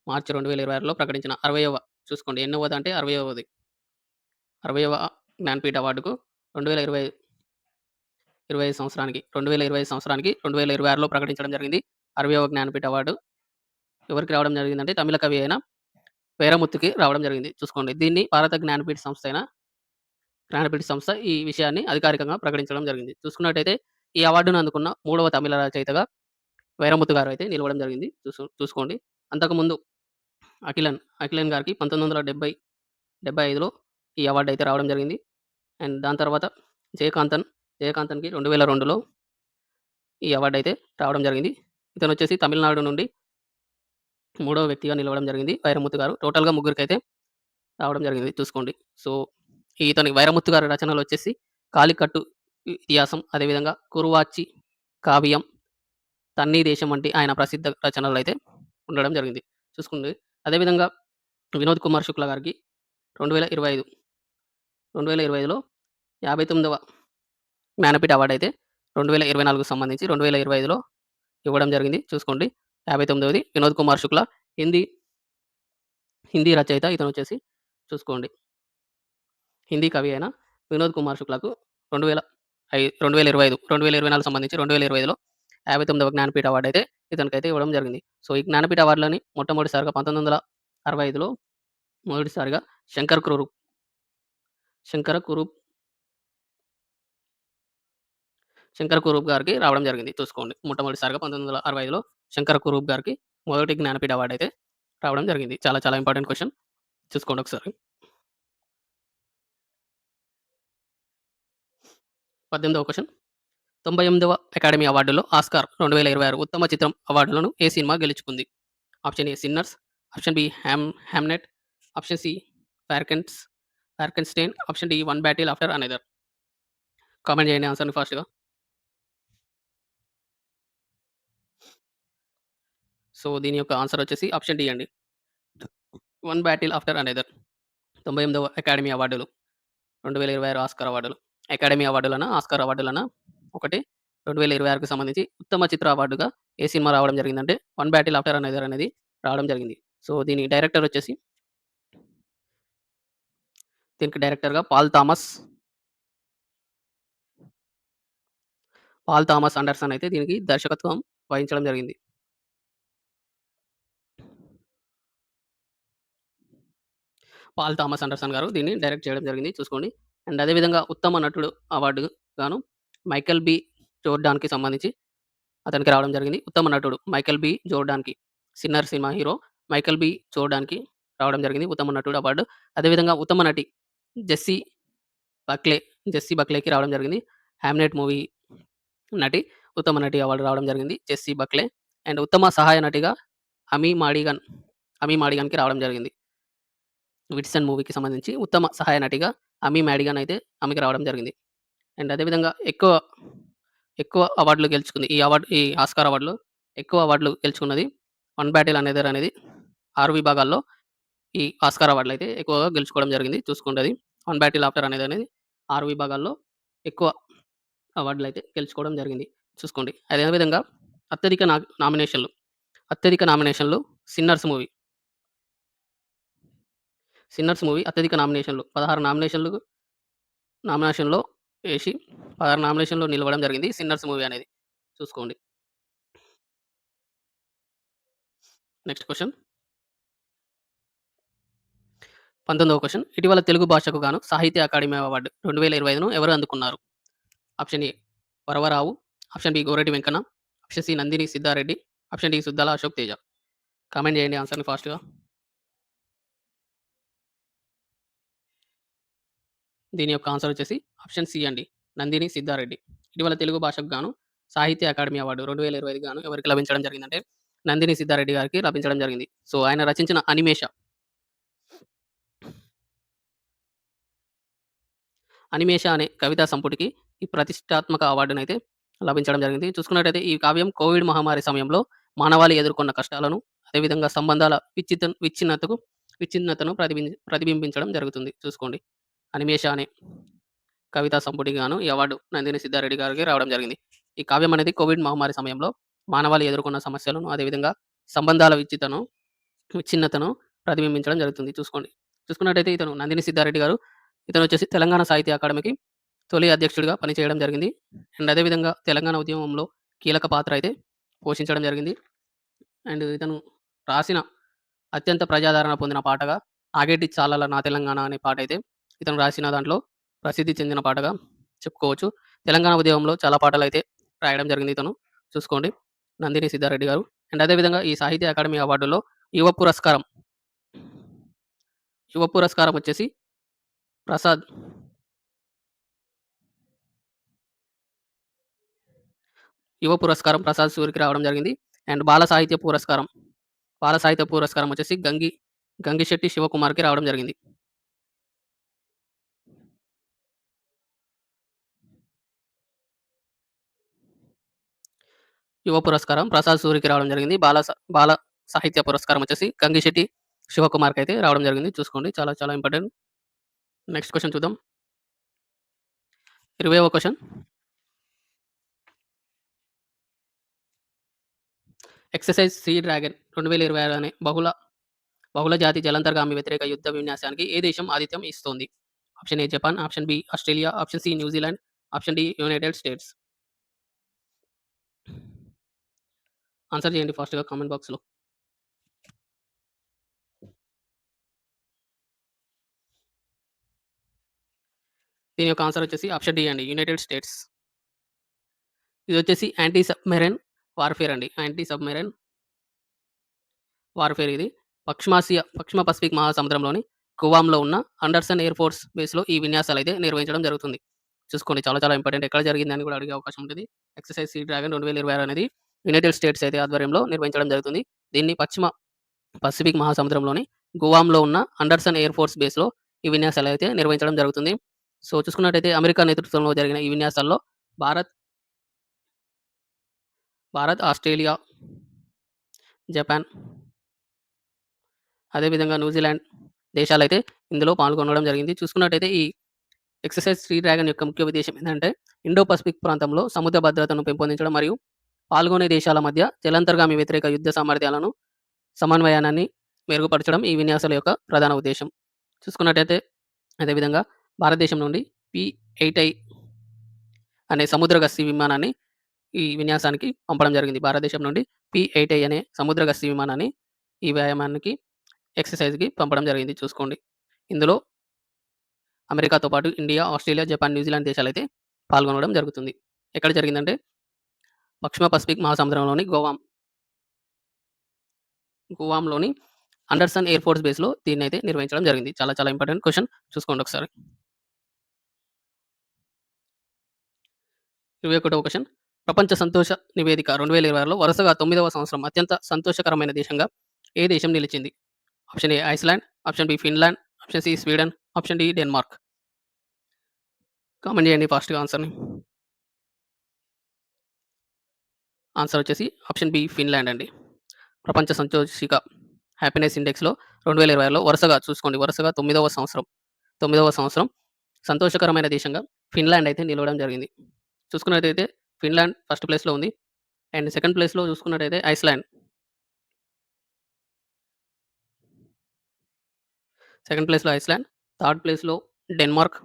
మార్చి 2026లో ప్రకటించిన 60వ చూసుకోండి ఎన్నోవదంటే 60వది. 60వ జ్ఞానపీఠ్ అవార్డుకు 2025 సంవత్సరానికి 2025 సంవత్సరానికి 2026లో ప్రకటించడం జరిగింది. 60వ జ్ఞానపీఠ్ అవార్డు ఎవరికి రావడం జరిగిందంటే తమిళ కవి అయిన వైరముత్తుకి రావడం జరిగింది. చూసుకోండి. దీన్ని భారత జ్ఞానపీఠ్ సంస్థ ఈ విషయాన్ని అధికారికంగా ప్రకటించడం జరిగింది. చూసుకున్నట్టయితే ఈ అవార్డును అందుకున్న మూడవ తమిళ రచయితగా వైరముత్తు గారు అయితే నిలవడం జరిగింది. చూసుకోండి. అంతకుముందు అఖిలన్ గారికి 1975లో ఈ అవార్డ్ అయితే రావడం జరిగింది. అండ్ దాని తర్వాత జయకాంతన్‌కి 2002లో ఈ అవార్డ్ అయితే రావడం జరిగింది. ఇతనొచ్చేసి తమిళనాడు నుండి మూడవ వ్యక్తిగా నిలవడం జరిగింది వైరముత్తు గారు. టోటల్‌గా ముగ్గురికైతే రావడం జరిగింది చూసుకోండి. సో, ఇతని వైరముత్తు గారి రచనలొచ్చేసి 'కాలికట్టు ఇతిహాసం', అదేవిధంగా 'కురువాచ్చి కావ్యం', 'తన్నీ దేశం' వంటి ఆయన ప్రసిద్ధ రచనలైతే ఉండడం జరిగింది. చూసుకోండి. అదేవిధంగా వినోద్ కుమార్ శుక్ల గారికి 2025 2025లో 59వ జ్ఞానపీఠ అవార్డ్ అయితే 2024కు సంబంధించి 2025లో ఇవ్వడం జరిగింది. చూసుకోండి. 59వది వినోద్ కుమార్ శుక్ల హిందీ హిందీ రచయిత ఇతనొచ్చేసి చూసుకోండి. హిందీ కవి అయిన వినోద్ కుమార్ శుక్లకు 2024 సంబంధించి 2025లో 59వ జ్ఞానపీఠ అవార్డ్ అయితే ఇతనికైతే ఇవ్వడం జరిగింది. సో, ఈ జ్ఞానపీఠ అవార్డులని మొట్టమొదటిసారిగా 1965లో మొదటిసారిగా శంకర కురూప్ శంకర కురూప్ గారికి రావడం జరిగింది. చూసుకోండి. మొట్టమొదటిసారిగా 1965లో శంకర కురూప్ గారికి మొదటి జ్ఞానపీఠ అవార్డ్ అయితే రావడం జరిగింది. చాలా చాలా ఇంపార్టెంట్ క్వెషన్. చూసుకోండి ఒకసారి. 18వ క్వెషన్. 98వ అకాడమీ అవార్డులో ఆస్కార్ 2026 ఉత్తమ చిత్రం అవార్డులను ఏ సినిమా గెలుచుకుంది? Option A 'Sinners', option B 'Hamnet', option C 'Frankenstein', option D 'One Battle After Another'. Comment చేయండి ఆన్సర్‌ని ఫాస్ట్‌గా. సో, దీని యొక్క ఆన్సర్ వచ్చేసి ఆప్షన్ డి అండి. 'వన్ బ్యాటిల్ ఆఫ్టర్ అనదర్' 98వ అకాడమీ అవార్డులు 2026 ఆస్కార్ అవార్డులు. అకాడమీ అవార్డులనా, ఆస్కార్ అవార్డులనా ఒకటే. 2026కి సంబంధించి ఉత్తమ చిత్ర అవార్డుగా ఏ సినిమా రావడం జరిగిందంటే 'వన్ బ్యాటిల్ ఆఫ్టర్ అనదర్' అనేది రావడం జరిగింది. సో, దీనికి డైరెక్టర్‌గా పాల్ థామస్ అండర్సన్ అయితే దీనికి దర్శకత్వం వహించడం జరిగింది. పాల్ థామస్ అండర్సన్ గారు దీన్ని డైరెక్ట్ చేయడం జరిగింది. చూసుకోండి. అండ్ అదే విధంగా ఉత్తమ నటుడు అవార్డు గాను మైకేల్ బి. జోర్డాన్‌కి సంబంధించి అతనికి రావడం జరిగింది. ఉత్తమ నటుడు మైకేల్ బి. జోర్డాన్‌కి 'Sinner' cinema hero Michael B. జోర్డాన్‌కి రావడం జరిగింది ఉత్తమ నటుడు అవార్డు. అదేవిధంగా ఉత్తమ నటి జెస్సీ జెస్సీ బక్లేకి రావడం జరిగింది. 'హామ్నెట్' మూవీ నటి ఉత్తమ నటి అవార్డు రావడం జరిగింది జెస్సీ బక్లే. అండ్ ఉత్తమ సహాయ నటిగా అమీ మాడిగన్‌కి రావడం జరిగింది. 'విట్సన్' మూవీకి సంబంధించి ఉత్తమ సహాయ నటిగా అమీ మాడిగన్ అయితే ఆమెకి రావడం జరిగింది. అండ్ అదేవిధంగా ఎక్కువ అవార్డులు గెలుచుకుంది. ఈ ఆస్కార్ అవార్డ్‌లో ఎక్కువ అవార్డులు గెలుచుకున్నది 'వన్ బ్యాటిల్ అనదర్' అనేది 6 విభాగాల్లో ఈ ఆస్కార్ అవార్డులయితే ఎక్కువగా గెలుచుకోవడం జరిగింది. చూసుకోండి అది. 'వన్ బ్యాటిల్ ఆఫ్టర్' అనేది 6 విభాగాల్లో ఎక్కువ అవార్డులయితే గెలుచుకోవడం జరిగింది. చూసుకోండి. అదే విధంగా అత్యధిక నా నామినేషన్‌లు, అత్యధిక నామినేషన్‌లు 'సిన్నర్స్' మూవీ. 'సిన్నర్స్' మూవీ అత్యధిక నామినేషన్‌లు 16 నామినేషన్‌లో ఏసి 16 నామినేషన్‌లో నిలవడం జరిగింది 'సిన్నర్స్' మూవీ అనేది. చూసుకోండి. Next question. 19వ క్వెషన్. ఇటీవల తెలుగు భాషకు గాను సాహిత్య అకాడమీ అవార్డ్ 2025ను ఎవరు అందుకున్నారు? Option A Varavara Rao, option B Gorati Venkanna, option C Nandini Siddha Reddy, option D Suddala Ashok Teja. Comment చేయండి ఆన్సర్‌ని ఫాస్ట్‌గా. దీని యొక్క ఆన్సర్ వచ్చేసి ఆప్షన్ సి అండి. నందిని సిద్ధారెడ్డి. ఇటీవల తెలుగు భాషకు గాను సాహిత్య అకాడమీ అవార్డు 2025 గాను ఎవరికి లభించడం జరిగిందంటే నందిని సిద్ధారెడ్డి గారికి లభించడం జరిగింది. సో, ఆయన రచించిన 'అనిమేష' అనే కవితా సంపుటికి ఈ ప్రతిష్టాత్మక అవార్డునైతే లభించడం జరిగింది. చూసుకున్నట్టయితే ఈ కావ్యం కోవిడ్ మహమ్మారి సమయంలో మానవాళి ఎదుర్కొన్న కష్టాలను, అదేవిధంగా సంబంధాల విచ్ఛిన్నతను ప్రతిబింబించడం జరుగుతుంది. చూసుకోండి. 'అనిమేష' అనే కవితా సంపుటికి గాను ఈ అవార్డు నందిని సిద్ధారెడ్డి గారికి రావడం జరిగింది. ఈ కావ్యం అనేది కోవిడ్ మహమ్మారి సమయంలో మానవాళి ఎదుర్కొన్న సమస్యలను, అదేవిధంగా సంబంధాల విచ్ఛిన్నతను ప్రతిబింబించడం జరుగుతుంది. చూసుకోండి. చూసుకున్నట్టయితే ఇతను నందిని సిద్ధారెడ్డి గారు ఇతనొచ్చేసి తెలంగాణ సాహిత్య అకాడమీకి తొలి అధ్యక్షుడిగా పనిచేయడం జరిగింది. అండ్ అదేవిధంగా తెలంగాణ ఉద్యమంలో కీలక పాత్ర అయితే పోషించడం జరిగింది. అండ్ ఇతను రాసిన అత్యంత ప్రజాదరణ పొందిన పాటగా 'ఆగేటి చాలల నా తెలంగాణ' అనే పాటైతే ఇతను రాసిన దాంట్లో ప్రసిద్ధి చెందిన పాటగా చెప్పుకోవచ్చు. తెలంగాణ ఉద్యమంలో చాలా పాటలైతే రాయడం జరిగింది ఇతను. చూసుకోండి. నందిని సిద్ధారెడ్డి గారు. అండ్ అదేవిధంగా ఈ సాహిత్య అకాడమీ అవార్డులో యువ పురస్కారం, యువ పురస్కారం వచ్చేసి ప్రసాద్ యువ పురస్కారం ప్రసాద్ సూరికి రావడం జరిగింది. అండ్ బాల సాహిత్య పురస్కారం వచ్చేసి గంగిశెట్టి శివకుమార్‌కి రావడం జరిగింది. యువ పురస్కారం ప్రసాద్ సూరికి రావడం జరిగింది. బాల సాహిత్య పురస్కారం వచ్చేసి గంగిశెట్టి శివకుమార్‌కైతే రావడం జరిగింది. చూసుకోండి. చాలా చాలా ఇంపార్టెంట్. నెక్స్ట్ క్వెషన్ చూద్దాం. 20వ క్వెషన్. ఎక్సర్సైజ్ సీ డ్రాగన్ 2026 అనే బహుళ జాతి జలాంతర్గామి వ్యతిరేక యుద్ధ విన్యాసానికి ఏ దేశం ఆతిథ్యం ఇస్తోంది? Option A Japan, option B Australia, option C New Zealand, option D United states. Answer చేయండి ఫాస్ట్‌గా కామెంట్ బాక్స్‌లో. దీని యొక్క ఆన్సర్ వచ్చేసి ఆప్షన్ డి అండి. United states. ఇదొచ్చేసి anti submarine warfare అండి. యాంటీ సబ్‌మెరైన్ వార్‌ఫేర్ ఇది. పశ్చిమ పసిఫిక్ మహాసముద్రంలోని గువామ్‌లో ఉన్న అండర్సన్ ఎయిర్ ఫోర్స్ బేస్‌లో ఈ విన్యాసాలైతే నిర్వహించడం జరుగుతుంది. చూసుకోండి. చాలా చాలా ఇంపార్టెంట్. ఎక్కడ జరిగిందని కూడా అడిగే అవకాశం ఉంటుంది. ఎక్సర్సైజ్ సీ డ్రాగన్ 2026 అనేది యునైటెడ్ స్టేట్స్ అయితే ఆధ్వర్యంలో నిర్వహించడం జరుగుతుంది. దీన్ని పశ్చిమ పసిఫిక్ మహాసముద్రంలోని గువామ్‌లో ఉన్న అండర్సన్ ఎయిర్ ఫోర్స్ బేస్‌లో ఈ విన్యాసాలైతే నిర్వహించడం జరుగుతుంది. సో, చూసుకున్నట్టయితే అమెరికా నేతృత్వంలో జరిగిన ఈ విన్యాసాల్లో భారత్, ఆస్ట్రేలియా, జపాన్, అదేవిధంగా న్యూజిలాండ్ దేశాలైతే ఇందులో పాల్గొనడం జరిగింది. చూసుకున్నట్టయితే ఈ ఎక్సర్సైజ్ సీ డ్రాగన్ యొక్క ముఖ్య ఉద్దేశ్యం ఏంటంటే ఇండో పసిఫిక్ ప్రాంతంలో సముద్ర భద్రతను పెంపొందించడం మరియు పాల్గొనే దేశాల మధ్య జలాంతర్గామి వ్యతిరేక యుద్ధ సామర్థ్యాలను సమన్వయాన్ని మెరుగుపరచడం ఈ విన్యాసాల యొక్క ప్రధాన ఉద్దేశ్యం. చూసుకున్నట్టయితే అదేవిధంగా భారతదేశం నుండి P-8I అనే సముద్ర గస్తీ విమానాన్ని ఈ విన్యాసానికి పంపడం జరిగింది. భారతదేశం నుండి P-8I అనే సముద్ర గస్తీ విమానాన్ని ఈ వ్యాయామానికి ఎక్సర్సైజ్‌కి పంపడం జరిగింది. చూసుకోండి. ఇందులో అమెరికాతో పాటు ఇండియా, ఆస్ట్రేలియా, జపాన్, న్యూజిలాండ్ దేశాలైతే పాల్గొనడం జరుగుతుంది. ఎక్కడ జరిగిందంటే పశ్చిమ పసిఫిక్ మహాసముద్రంలోని గువామ్‌లోని అండర్సన్ ఎయిర్ ఫోర్స్ బేస్‌లో దీన్నైతే నిర్వహించడం జరిగింది. చాలా చాలా ఇంపార్టెంట్ క్వెషన్. చూసుకోండి ఒకసారి. 21వ క్వెషన్. ప్రపంచ సంతోష నివేదిక 2026లో వరుసగా 9వ సంవత్సరం అత్యంత సంతోషకరమైన దేశంగా ఏ దేశం నిలిచింది? Option A Iceland, option B Finland, option C Sweden, option D Denmark. Comment చేయండి ఫాస్ట్‌గా ఆన్సర్‌ని. ఆన్సర్ వచ్చేసి ఆప్షన్ బి ఫిన్లాండ్ అండి. ప్రపంచ సంతోషిక హ్యాపీనెస్ ఇండెక్స్‌లో 2020లో వరుసగా 9వ సంవత్సరం సంతోషకరమైన దేశంగా ఫిన్లాండ్ అయితే నిలవడం జరిగింది. చూసుకున్నట్టయితే ఫిన్లాండ్ ఫస్ట్ ప్లేస్‌లో ఉంది. అండ్ సెకండ్ ప్లేస్‌లో చూసుకున్నట్టయితే ఐస్‌లాండ్. సెకండ్ ప్లేస్‌లో ఐస్‌లాండ్, థర్డ్ ప్లేస్‌లో డెన్మార్క్,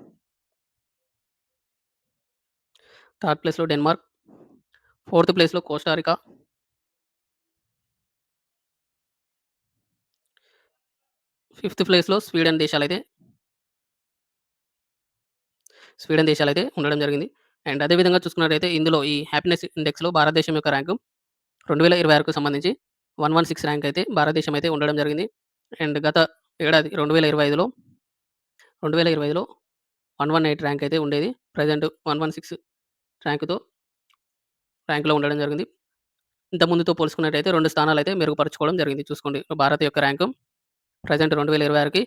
ఫోర్త్ ప్లేస్‌లో కోస్టారికా, ఫిఫ్త్ ప్లేస్‌లో స్వీడన్ దేశాలైతే ఉండడం జరిగింది. అండ్ అదే విధంగా చూసుకున్నట్టయితే ఇందులో ఈ హ్యాపీనెస్ ఇండెక్స్‌లో భారతదేశం యొక్క ర్యాంకు 2026కు సంబంధించి 116 ర్యాంక్ అయితే భారతదేశం అయితే ఉండడం జరిగింది. అండ్ గత ఏడాది 2020లో 118 ర్యాంక్ అయితే ఉండేది. ప్రెజెంట్ 116 ర్యాంక్‌తో ర్యాంక్‌లో ఉండడం జరిగింది. ఇంత ముందుతో పోల్చుకున్నట్టయితే 2 స్థానాలైతే మెరుగుపరుచుకోవడం జరిగింది. చూసుకోండి భారత్ యొక్క ర్యాంకు ప్రెజెంట్ 2026కి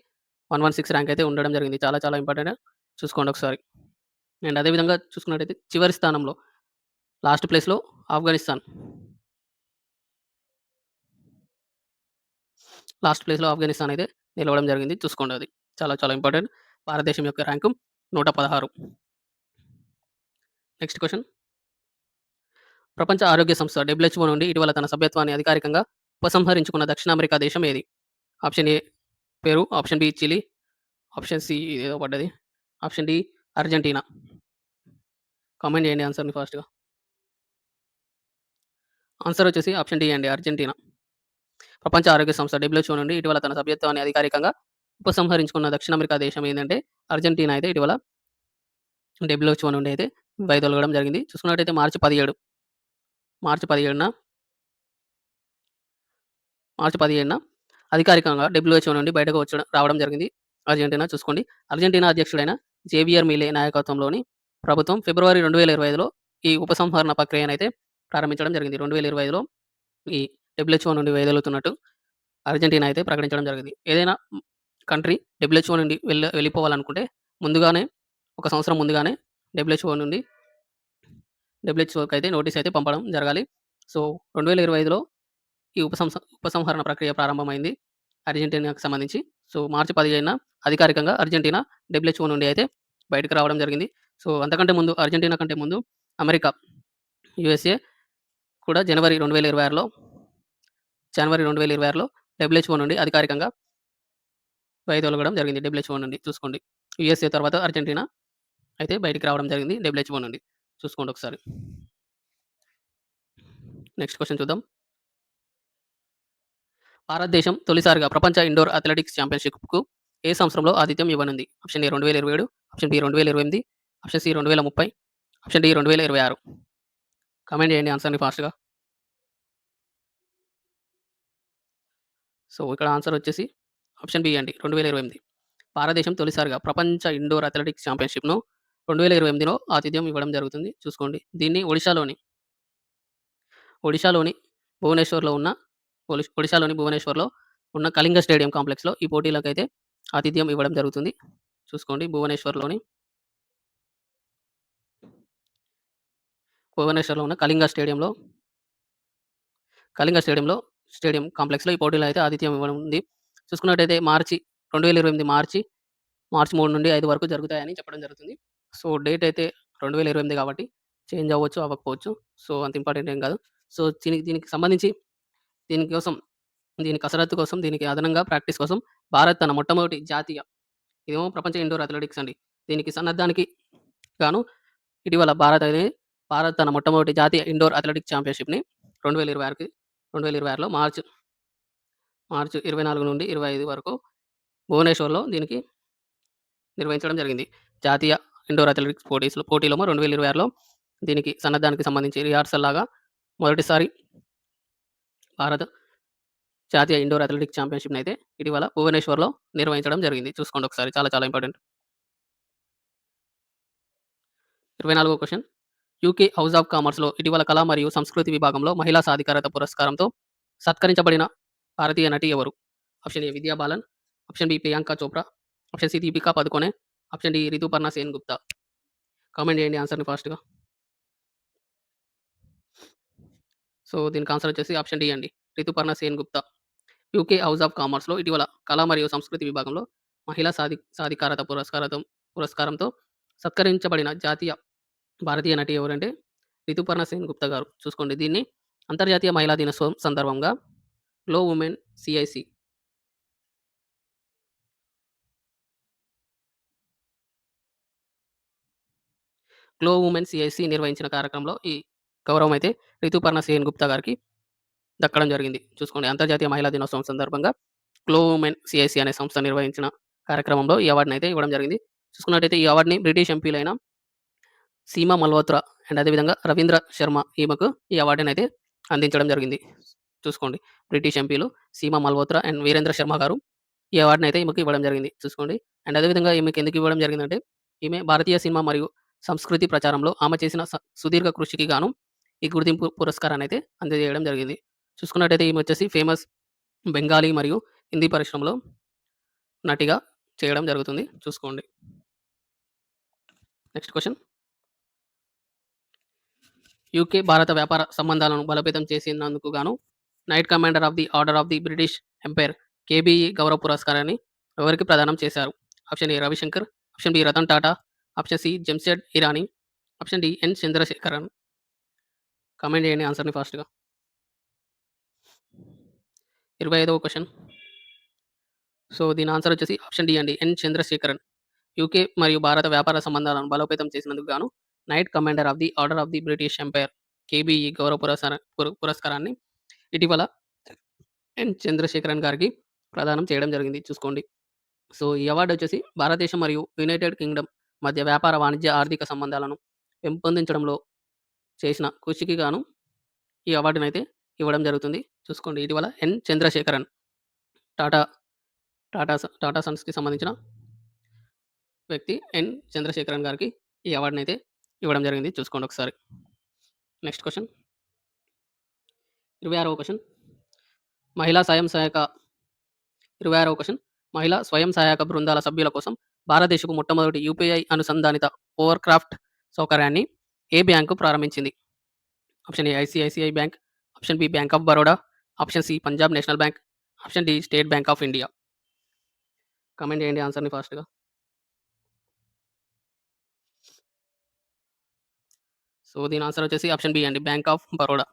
116 ర్యాంక్ అయితే ఉండడం జరిగింది. చాలా చాలా ఇంపార్టెంట్. చూసుకోండి ఒకసారి. అండ్ అదే విధంగా చూసుకున్నట్టయితే చివరి స్థానంలో లాస్ట్ ప్లేస్‌లో ఆఫ్ఘనిస్తాన్. అయితే నిలవడం జరిగింది. చూసుకోండి అది. చాలా చాలా ఇంపార్టెంట్. భారతదేశం యొక్క ర్యాంకు 116. Next question. ప్రపంచ ఆరోగ్య సంస్థ WHO నుండి ఇటీవల తన సభ్యత్వాన్ని అధికారికంగా ఉపసంహరించుకున్న దక్షిణ అమెరికా దేశం ఏది? Option A Peru, option B Chile, option C ఇదేదో పడ్డది. Option D Argentina. కామెంట్ చేయండి ఆన్సర్‌ని ఫాస్ట్‌గా. ఆన్సర్ వచ్చేసి ఆప్షన్ డి అండి అర్జెంటీనా. ప్రపంచ ఆరోగ్య సంస్థ WHO నుండి ఇటీవల తన సభ్యత్వాన్ని అధికారికంగా ఉపసంహరించుకున్న దక్షిణ అమెరికా దేశం ఏందంటే అర్జెంటీనా అయితే ఇటీవల WHO నుండి అయితే వైదొలగడం జరిగింది. చూసుకున్నట్టయితే మార్చి 17న మార్చి 17న అధికారికంగా WHO నుండి బయటకు రావడం జరిగింది అర్జెంటీనా. చూసుకోండి. అర్జెంటీనా అధ్యక్షుడైన జేవియర్ మిలే నాయకత్వంలోని ప్రభుత్వం ఫిబ్రవరి 2025లో ఈ ఉపసంహరణ ప్రక్రియనైతే ప్రారంభించడం జరిగింది. 2025లో ఈ WHO నుండి వైదొలుగుతున్నట్టు అర్జెంటీనా అయితే ప్రకటించడం జరిగింది. ఏదైనా కంట్రీ WHO నుండి వెళ్ళిపోవాలనుకుంటే ముందుగానే ఒక సంవత్సరం ముందుగానే WHO నుండి WHOకైతే నోటీస్ అయితే పంపడం జరగాలి. సో, 2025లో ఈ ఉపసంహరణ ప్రక్రియ ప్రారంభమైంది అర్జెంటీనాకి సంబంధించి. సో, మార్చి 15న అధికారికంగా అర్జెంటీనా WHO నుండి అయితే బయటకు రావడం జరిగింది. సో, అంతకంటే ముందు అర్జెంటీనా కంటే ముందు అమెరికా, యూఎస్ఏ కూడా జనవరి 2026లో WHO నుండి అధికారికంగా వైదొలగడం జరిగింది WHO నుండి. చూసుకోండి. యూఎస్ఏ తర్వాత అర్జెంటీనా అయితే బయటికి రావడం జరిగింది WHO నుండి. చూసుకోండి ఒకసారి. నెక్స్ట్ క్వెషన్ చూద్దాం. భారతదేశం తొలిసారిగా ప్రపంచ ఇండోర్ అథ్లెటిక్స్ ఛాంపియన్‌షిప్‌కు ఏ సంవత్సరంలో ఆతిథ్యం ఇవ్వనుంది? Option A 2027, option B 2028, option C 2030, option D 2026. Comment చేయండి ఆన్సర్‌ని ఫాస్ట్‌గా. సో, ఇక్కడ ఆన్సర్ వచ్చేసి ఆప్షన్ బి అండి 2028. భారతదేశం తొలిసారిగా ప్రపంచ ఇండోర్ అథ్లెటిక్స్ ఛాంపియన్‌షిప్‌ను 2028లో ఆతిథ్యం ఇవ్వడం జరుగుతుంది. చూసుకోండి. దీన్ని ఒడిషాలోని భువనేశ్వర్‌లో ఉన్న ఒడిషాలోని భువనేశ్వర్‌లో ఉన్న కళింగ స్టేడియం కాంప్లెక్స్‌లో ఈ పోటీలకైతే ఆతిథ్యం ఇవ్వడం జరుగుతుంది. చూసుకోండి. భువనేశ్వర్‌లో ఉన్న స్టేడియం కాంప్లెక్స్‌లో ఈ పోటీలో అయితే ఆతిథ్యం ఇవ్వనుంది. చూసుకున్నట్టయితే 2028 మార్చి 3 నుండి 5 వరకు జరుగుతాయని చెప్పడం జరుగుతుంది. సో, డేట్ అయితే 2028 కాబట్టి చేంజ్ అవ్వచ్చు, అవ్వకపోవచ్చు. సో, అంత ఇంపార్టెంట్ ఏం కాదు. సో, దీనికి సంబంధించి దీనికోసం దీని కసరత్తు కోసం, దీనికి అదనంగా ప్రాక్టీస్ కోసం భారత్ తన మొట్టమొదటి ఇదేమో ప్రపంచ ఇండోర్ అథ్లెటిక్స్ అండి. దీనికి సన్నద్ధానికి గాను ఇటీవల భారత్ తన మొట్టమొదటి జాతీయ ఇండోర్ అథ్లెటిక్స్ ఛాంపియన్‌షిప్‌ని 2026లో మార్చి 24 నుండి 25 వరకు భువనేశ్వర్‌లో దీనికి నిర్వహించడం జరిగింది. జాతీయ ఇండోర్ అథ్లెటిక్స్ పోటీలోమో 2026లో దీనికి సన్నద్ధానికి సంబంధించి రిహార్సల్ లాగా మొదటిసారి భారత్ జాతీయ ఇండోర్ అథ్లెటిక్స్ ఛాంపియన్‌షిప్‌నైతే ఇటీవల భువనేశ్వర్‌లో నిర్వహించడం జరిగింది. చూసుకోండి ఒకసారి. చాలా చాలా ఇంపార్టెంట్. 24వ క్వెషన్. యూకే హౌస్ ఆఫ్ కామర్స్‌లో ఇటీవల కళ మరియు సంస్కృతి విభాగంలో మహిళా సాధికారత పురస్కారంతో సత్కరించబడిన భారతీయ నటి ఎవరు? Option A Vidya Balan, option B Priyanka Chopra, option C Deepika Padukone, option D Rituparna Sengupta. Comment చేయండి ఆన్సర్‌ని ఫాస్ట్‌గా. సో, దీనికి ఆన్సర్ వచ్చేసి ఆప్షన్ డి అండి. Rituparna Sen Gupta. UK house of కామర్స్‌లో ఇటీవల కళ మరియు సంస్కృతి విభాగంలో మహిళా సాధికారత పురస్కారంతో సత్కరించబడిన భారతీయ నటి ఎవరంటే రితుపర్ణ సేన్ గుప్తా గారు. చూసుకోండి దీన్ని అంతర్జాతీయ మహిళా దినోత్సవం సందర్భంగా గ్లో వుమెన్ సీఐసీ గ్లో వుమెన్ సీఐసీ నిర్వహించిన కార్యక్రమంలో ఈ గౌరవం అయితే రితుపర్ణ సేన్ గుప్తా గారికి దక్కడం జరిగింది. చూసుకోండి అంతర్జాతీయ మహిళా దినోత్సవం సందర్భంగా గ్లో వుమెన్ సీఐసీ అనే సంస్థ నిర్వహించిన కార్యక్రమంలో ఈ అవార్డునైతే ఇవ్వడం జరిగింది. చూసుకున్నట్టయితే ఈ అవార్డ్‌ని బ్రిటిష్ ఎంపీలైన సీమా మల్హోత్రా అండ్ అదేవిధంగా రవీంద్ర శర్మ ఈమెకు ఈ అవార్డునైతే అందించడం జరిగింది. చూసుకోండి బ్రిటిష్ ఎంపీలు సీమా మల్హోత్రా అండ్ వీరేంద్ర శర్మ గారు ఈ అవార్డునైతే ఈమెకు ఇవ్వడం జరిగింది. చూసుకోండి. అండ్ అదేవిధంగా ఈమెకు ఎందుకు ఇవ్వడం జరిగిందంటే ఈమె భారతీయ సినిమా మరియు సంస్కృతి ప్రచారంలో ఆమె చేసిన సుదీర్ఘ కృషికి గాను ఈ గుర్తింపు పురస్కారాన్నయితే అందజేయడం జరిగింది. చూసుకున్నట్టయితే ఈమె వచ్చేసి ఫేమస్ బెంగాలీ మరియు హిందీ పరిశ్రమలో నటిగా చేయడం జరుగుతుంది. చూసుకోండి. Next question. యూకే భారత వ్యాపార సంబంధాలను బలోపేతం చేసినందుకు గాను knight commander of the order of the British empire KBE గౌరవ పురస్కారాన్ని ఎవరికి ప్రదానం చేశారు? Option A Ravishankar, option B Ratan Tata, option C Jamshed Irani, option D N Chandrasekaran. Comment చేయండి ఆన్సర్‌ని ఫాస్ట్‌గా. 25వ క్వెషన్. సో, దీని ఆన్సర్ వచ్చేసి ఆప్షన్ డి అండి. ఎన్ చంద్రశేఖరన్. యూకే మరియు భారత వ్యాపార సంబంధాలను బలోపేతం చేసినందుకు గాను knight commander of the order of the British empire KBE గౌరవ పురస్కారాన్ని ఇటీవల ఎన్ చంద్రశేఖరన్ గారికి ప్రదానం చేయడం జరిగింది. చూసుకోండి. సో, ఈ అవార్డ్ వచ్చేసి భారతదేశం మరియు యునైటెడ్ కింగ్డమ్ మధ్య వ్యాపార, వాణిజ్య, ఆర్థిక సంబంధాలను పెంపొందించడంలో చేసిన కృషికి గాను ఈ అవార్డునైతే ఇవ్వడం జరుగుతుంది. చూసుకోండి. ఇటీవల ఎన్ చంద్రశేఖరన్ టాటా టాటా సన్స్‌కి సంబంధించిన వ్యక్తి ఎన్ చంద్రశేఖరన్ గారికి ఈ అవార్డునైతే ఇవ్వడం జరిగింది. చూసుకోండి ఒకసారి. Next question. 26వ క్వెషన్. మహిళా స్వయం సహాయక 26వ క్వెషన్. మహిళా స్వయం సహాయక బృందాల సభ్యుల కోసం భారతదేశపు మొట్టమొదటి యూపీఐ అనుసంధానిత ఓవర్‌క్రాఫ్ట్ సౌకర్యాన్ని ఏ బ్యాంకు ప్రారంభించింది? Option A ICICI bank, option B bank of Baroda, option C Punjab national bank, option D state bank of India. Comment చేయండి ఆన్సర్‌ని ఫాస్ట్‌గా. సో, దీని ఆన్సర్ వచ్చేసి ఆప్షన్ బి అండి. Bank of Baroda.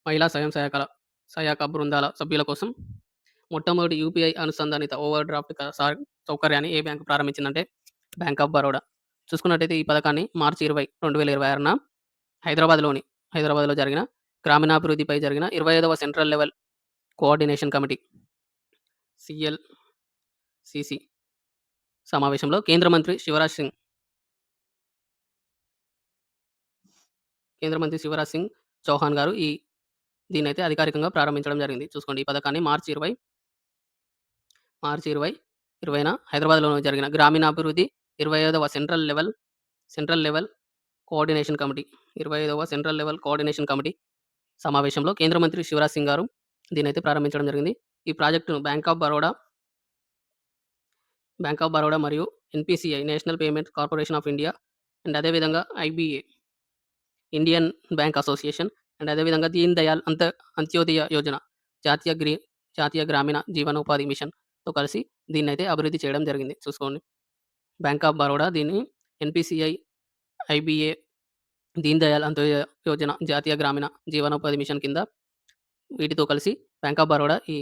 మహిళా సహాయక బృందాల సభ్యుల కోసం మొట్టమొదటి యూపీఐ అనుసంధానిత ఓవర్ డ్రాఫ్ట్ సౌకర్యాన్ని ఏ బ్యాంక్ ప్రారంభించిందంటే బ్యాంక్ ఆఫ్ బరోడా. చూసుకున్నట్టయితే ఈ పథకాన్ని మార్చి 20, 2026న హైదరాబాద్‌లో జరిగిన గ్రామీణాభివృద్ధిపై జరిగిన 25వ సెంట్రల్ లెవెల్ కోఆర్డినేషన్ కమిటీ సీఎల్‌సీసీ సమావేశంలో కేంద్ర మంత్రి శివరాజ్ సింగ్ చౌహాన్ గారు దీన్నైతే అధికారికంగా ప్రారంభించడం జరిగింది. చూసుకోండి. ఈ పథకాన్ని మార్చి 20న హైదరాబాద్‌లో జరిగిన గ్రామీణాభివృద్ధి 25వ సెంట్రల్ లెవెల్ కోఆర్డినేషన్ కమిటీ 25వ సెంట్రల్ లెవెల్ కోఆర్డినేషన్ కమిటీ సమావేశంలో కేంద్ర మంత్రి శివరాజ్ సింగ్ గారు దీన్నైతే ప్రారంభించడం జరిగింది. ఈ ప్రాజెక్టును బ్యాంక్ ఆఫ్ బరోడా మరియు NPCI national payments corporation of India and అదేవిధంగా IBA Indian bank association and అదేవిధంగా దీన్ దయాళ్ అంత్యోదయ యోజన జాతీయ గ్రామీణ జీవనోపాధి మిషన్‌తో కలిసి దీన్నైతే అభివృద్ధి చేయడం జరిగింది. చూసుకోండి. బ్యాంక్ ఆఫ్ బరోడా దీన్ని ఎన్‌పీసీఐ, ఐబీఏ, దీన్ దయాళ్ అంత్యోదయ యోజన జాతీయ గ్రామీణ జీవనోపాధి మిషన్ కింద వీటితో కలిసి బ్యాంక్ ఆఫ్ బరోడా ఈ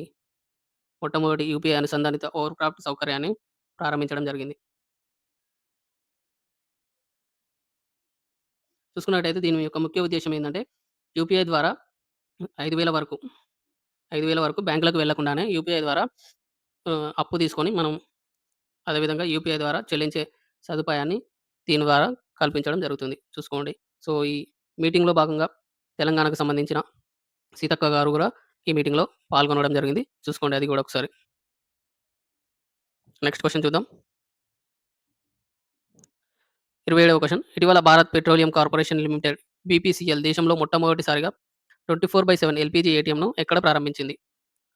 మొట్టమొదటి యూపీఐ అనుసంధానిత ఓవర్‌క్రాఫ్ట్ సౌకర్యాన్ని ప్రారంభించడం జరిగింది. చూసుకున్నట్టయితే దీని యొక్క ముఖ్య ఉద్దేశ్యం ఏందంటే యూపీఐ ద్వారా 5,000 వరకు బ్యాంకులకు వెళ్ళకుండానే యూపీఐ ద్వారా అప్పు తీసుకొని మనం అదేవిధంగా యూపీఐ ద్వారా చెల్లించే సదుపాయాన్ని దీని ద్వారా కల్పించడం జరుగుతుంది. చూసుకోండి. సో, ఈ మీటింగ్‌లో భాగంగా తెలంగాణకు సంబంధించిన సీతక్క గారు కూడా ఈ మీటింగ్‌లో పాల్గొనడం జరిగింది. చూసుకోండి అది కూడా ఒకసారి. నెక్స్ట్ క్వెషన్ చూద్దాం. 27వ క్వెషన్. ఇటీవల Bharat petroleum corporation limited BPCL దేశంలో మొట్టమొదటిసారిగా 24/7 ఎల్పీజీ ఏటీఎంను ఎక్కడ ప్రారంభించింది?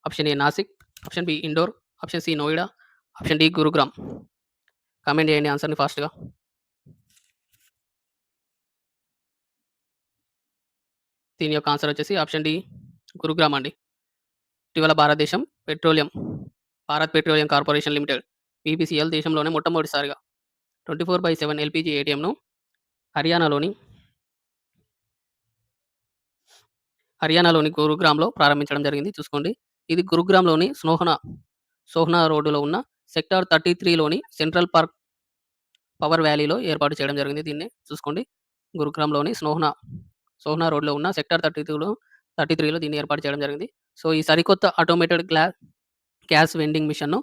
Option A Nashik, option B Indore, option C Noida, option D Gurugram. Comment చేయండి ఆన్సర్‌ని ఫాస్ట్‌గా. దీని యొక్క ఆన్సర్ వచ్చేసి ఆప్షన్ డి గురుగ్రామ్ అండి. ఇటీవల Bharat petroleum corporation limited BPCL దేశంలోనే మొట్టమొదటిసారిగా 24/7 ఎల్పీజీ ఏటీఎంను హర్యానాలోని హర్యానాలోని గురుగ్రామ్‌లో ప్రారంభించడం జరిగింది. చూసుకోండి. ఇది గురుగ్రామ్‌లోని సోహ్నా రోడ్డులో ఉన్న సెక్టార్ 33లోని సెంట్రల్ పార్క్ పవర్ వ్యాలీలో ఏర్పాటు చేయడం జరిగింది దీన్ని. చూసుకోండి. గురుగ్రామ్‌లోని సోహ్నా రోడ్‌లో ఉన్న సెక్టార్ 33లో దీన్ని ఏర్పాటు చేయడం జరిగింది. సో, ఈ సరికొత్త ఆటోమేటెడ్ గ్యాస్ వెండింగ్ మిషన్‌ను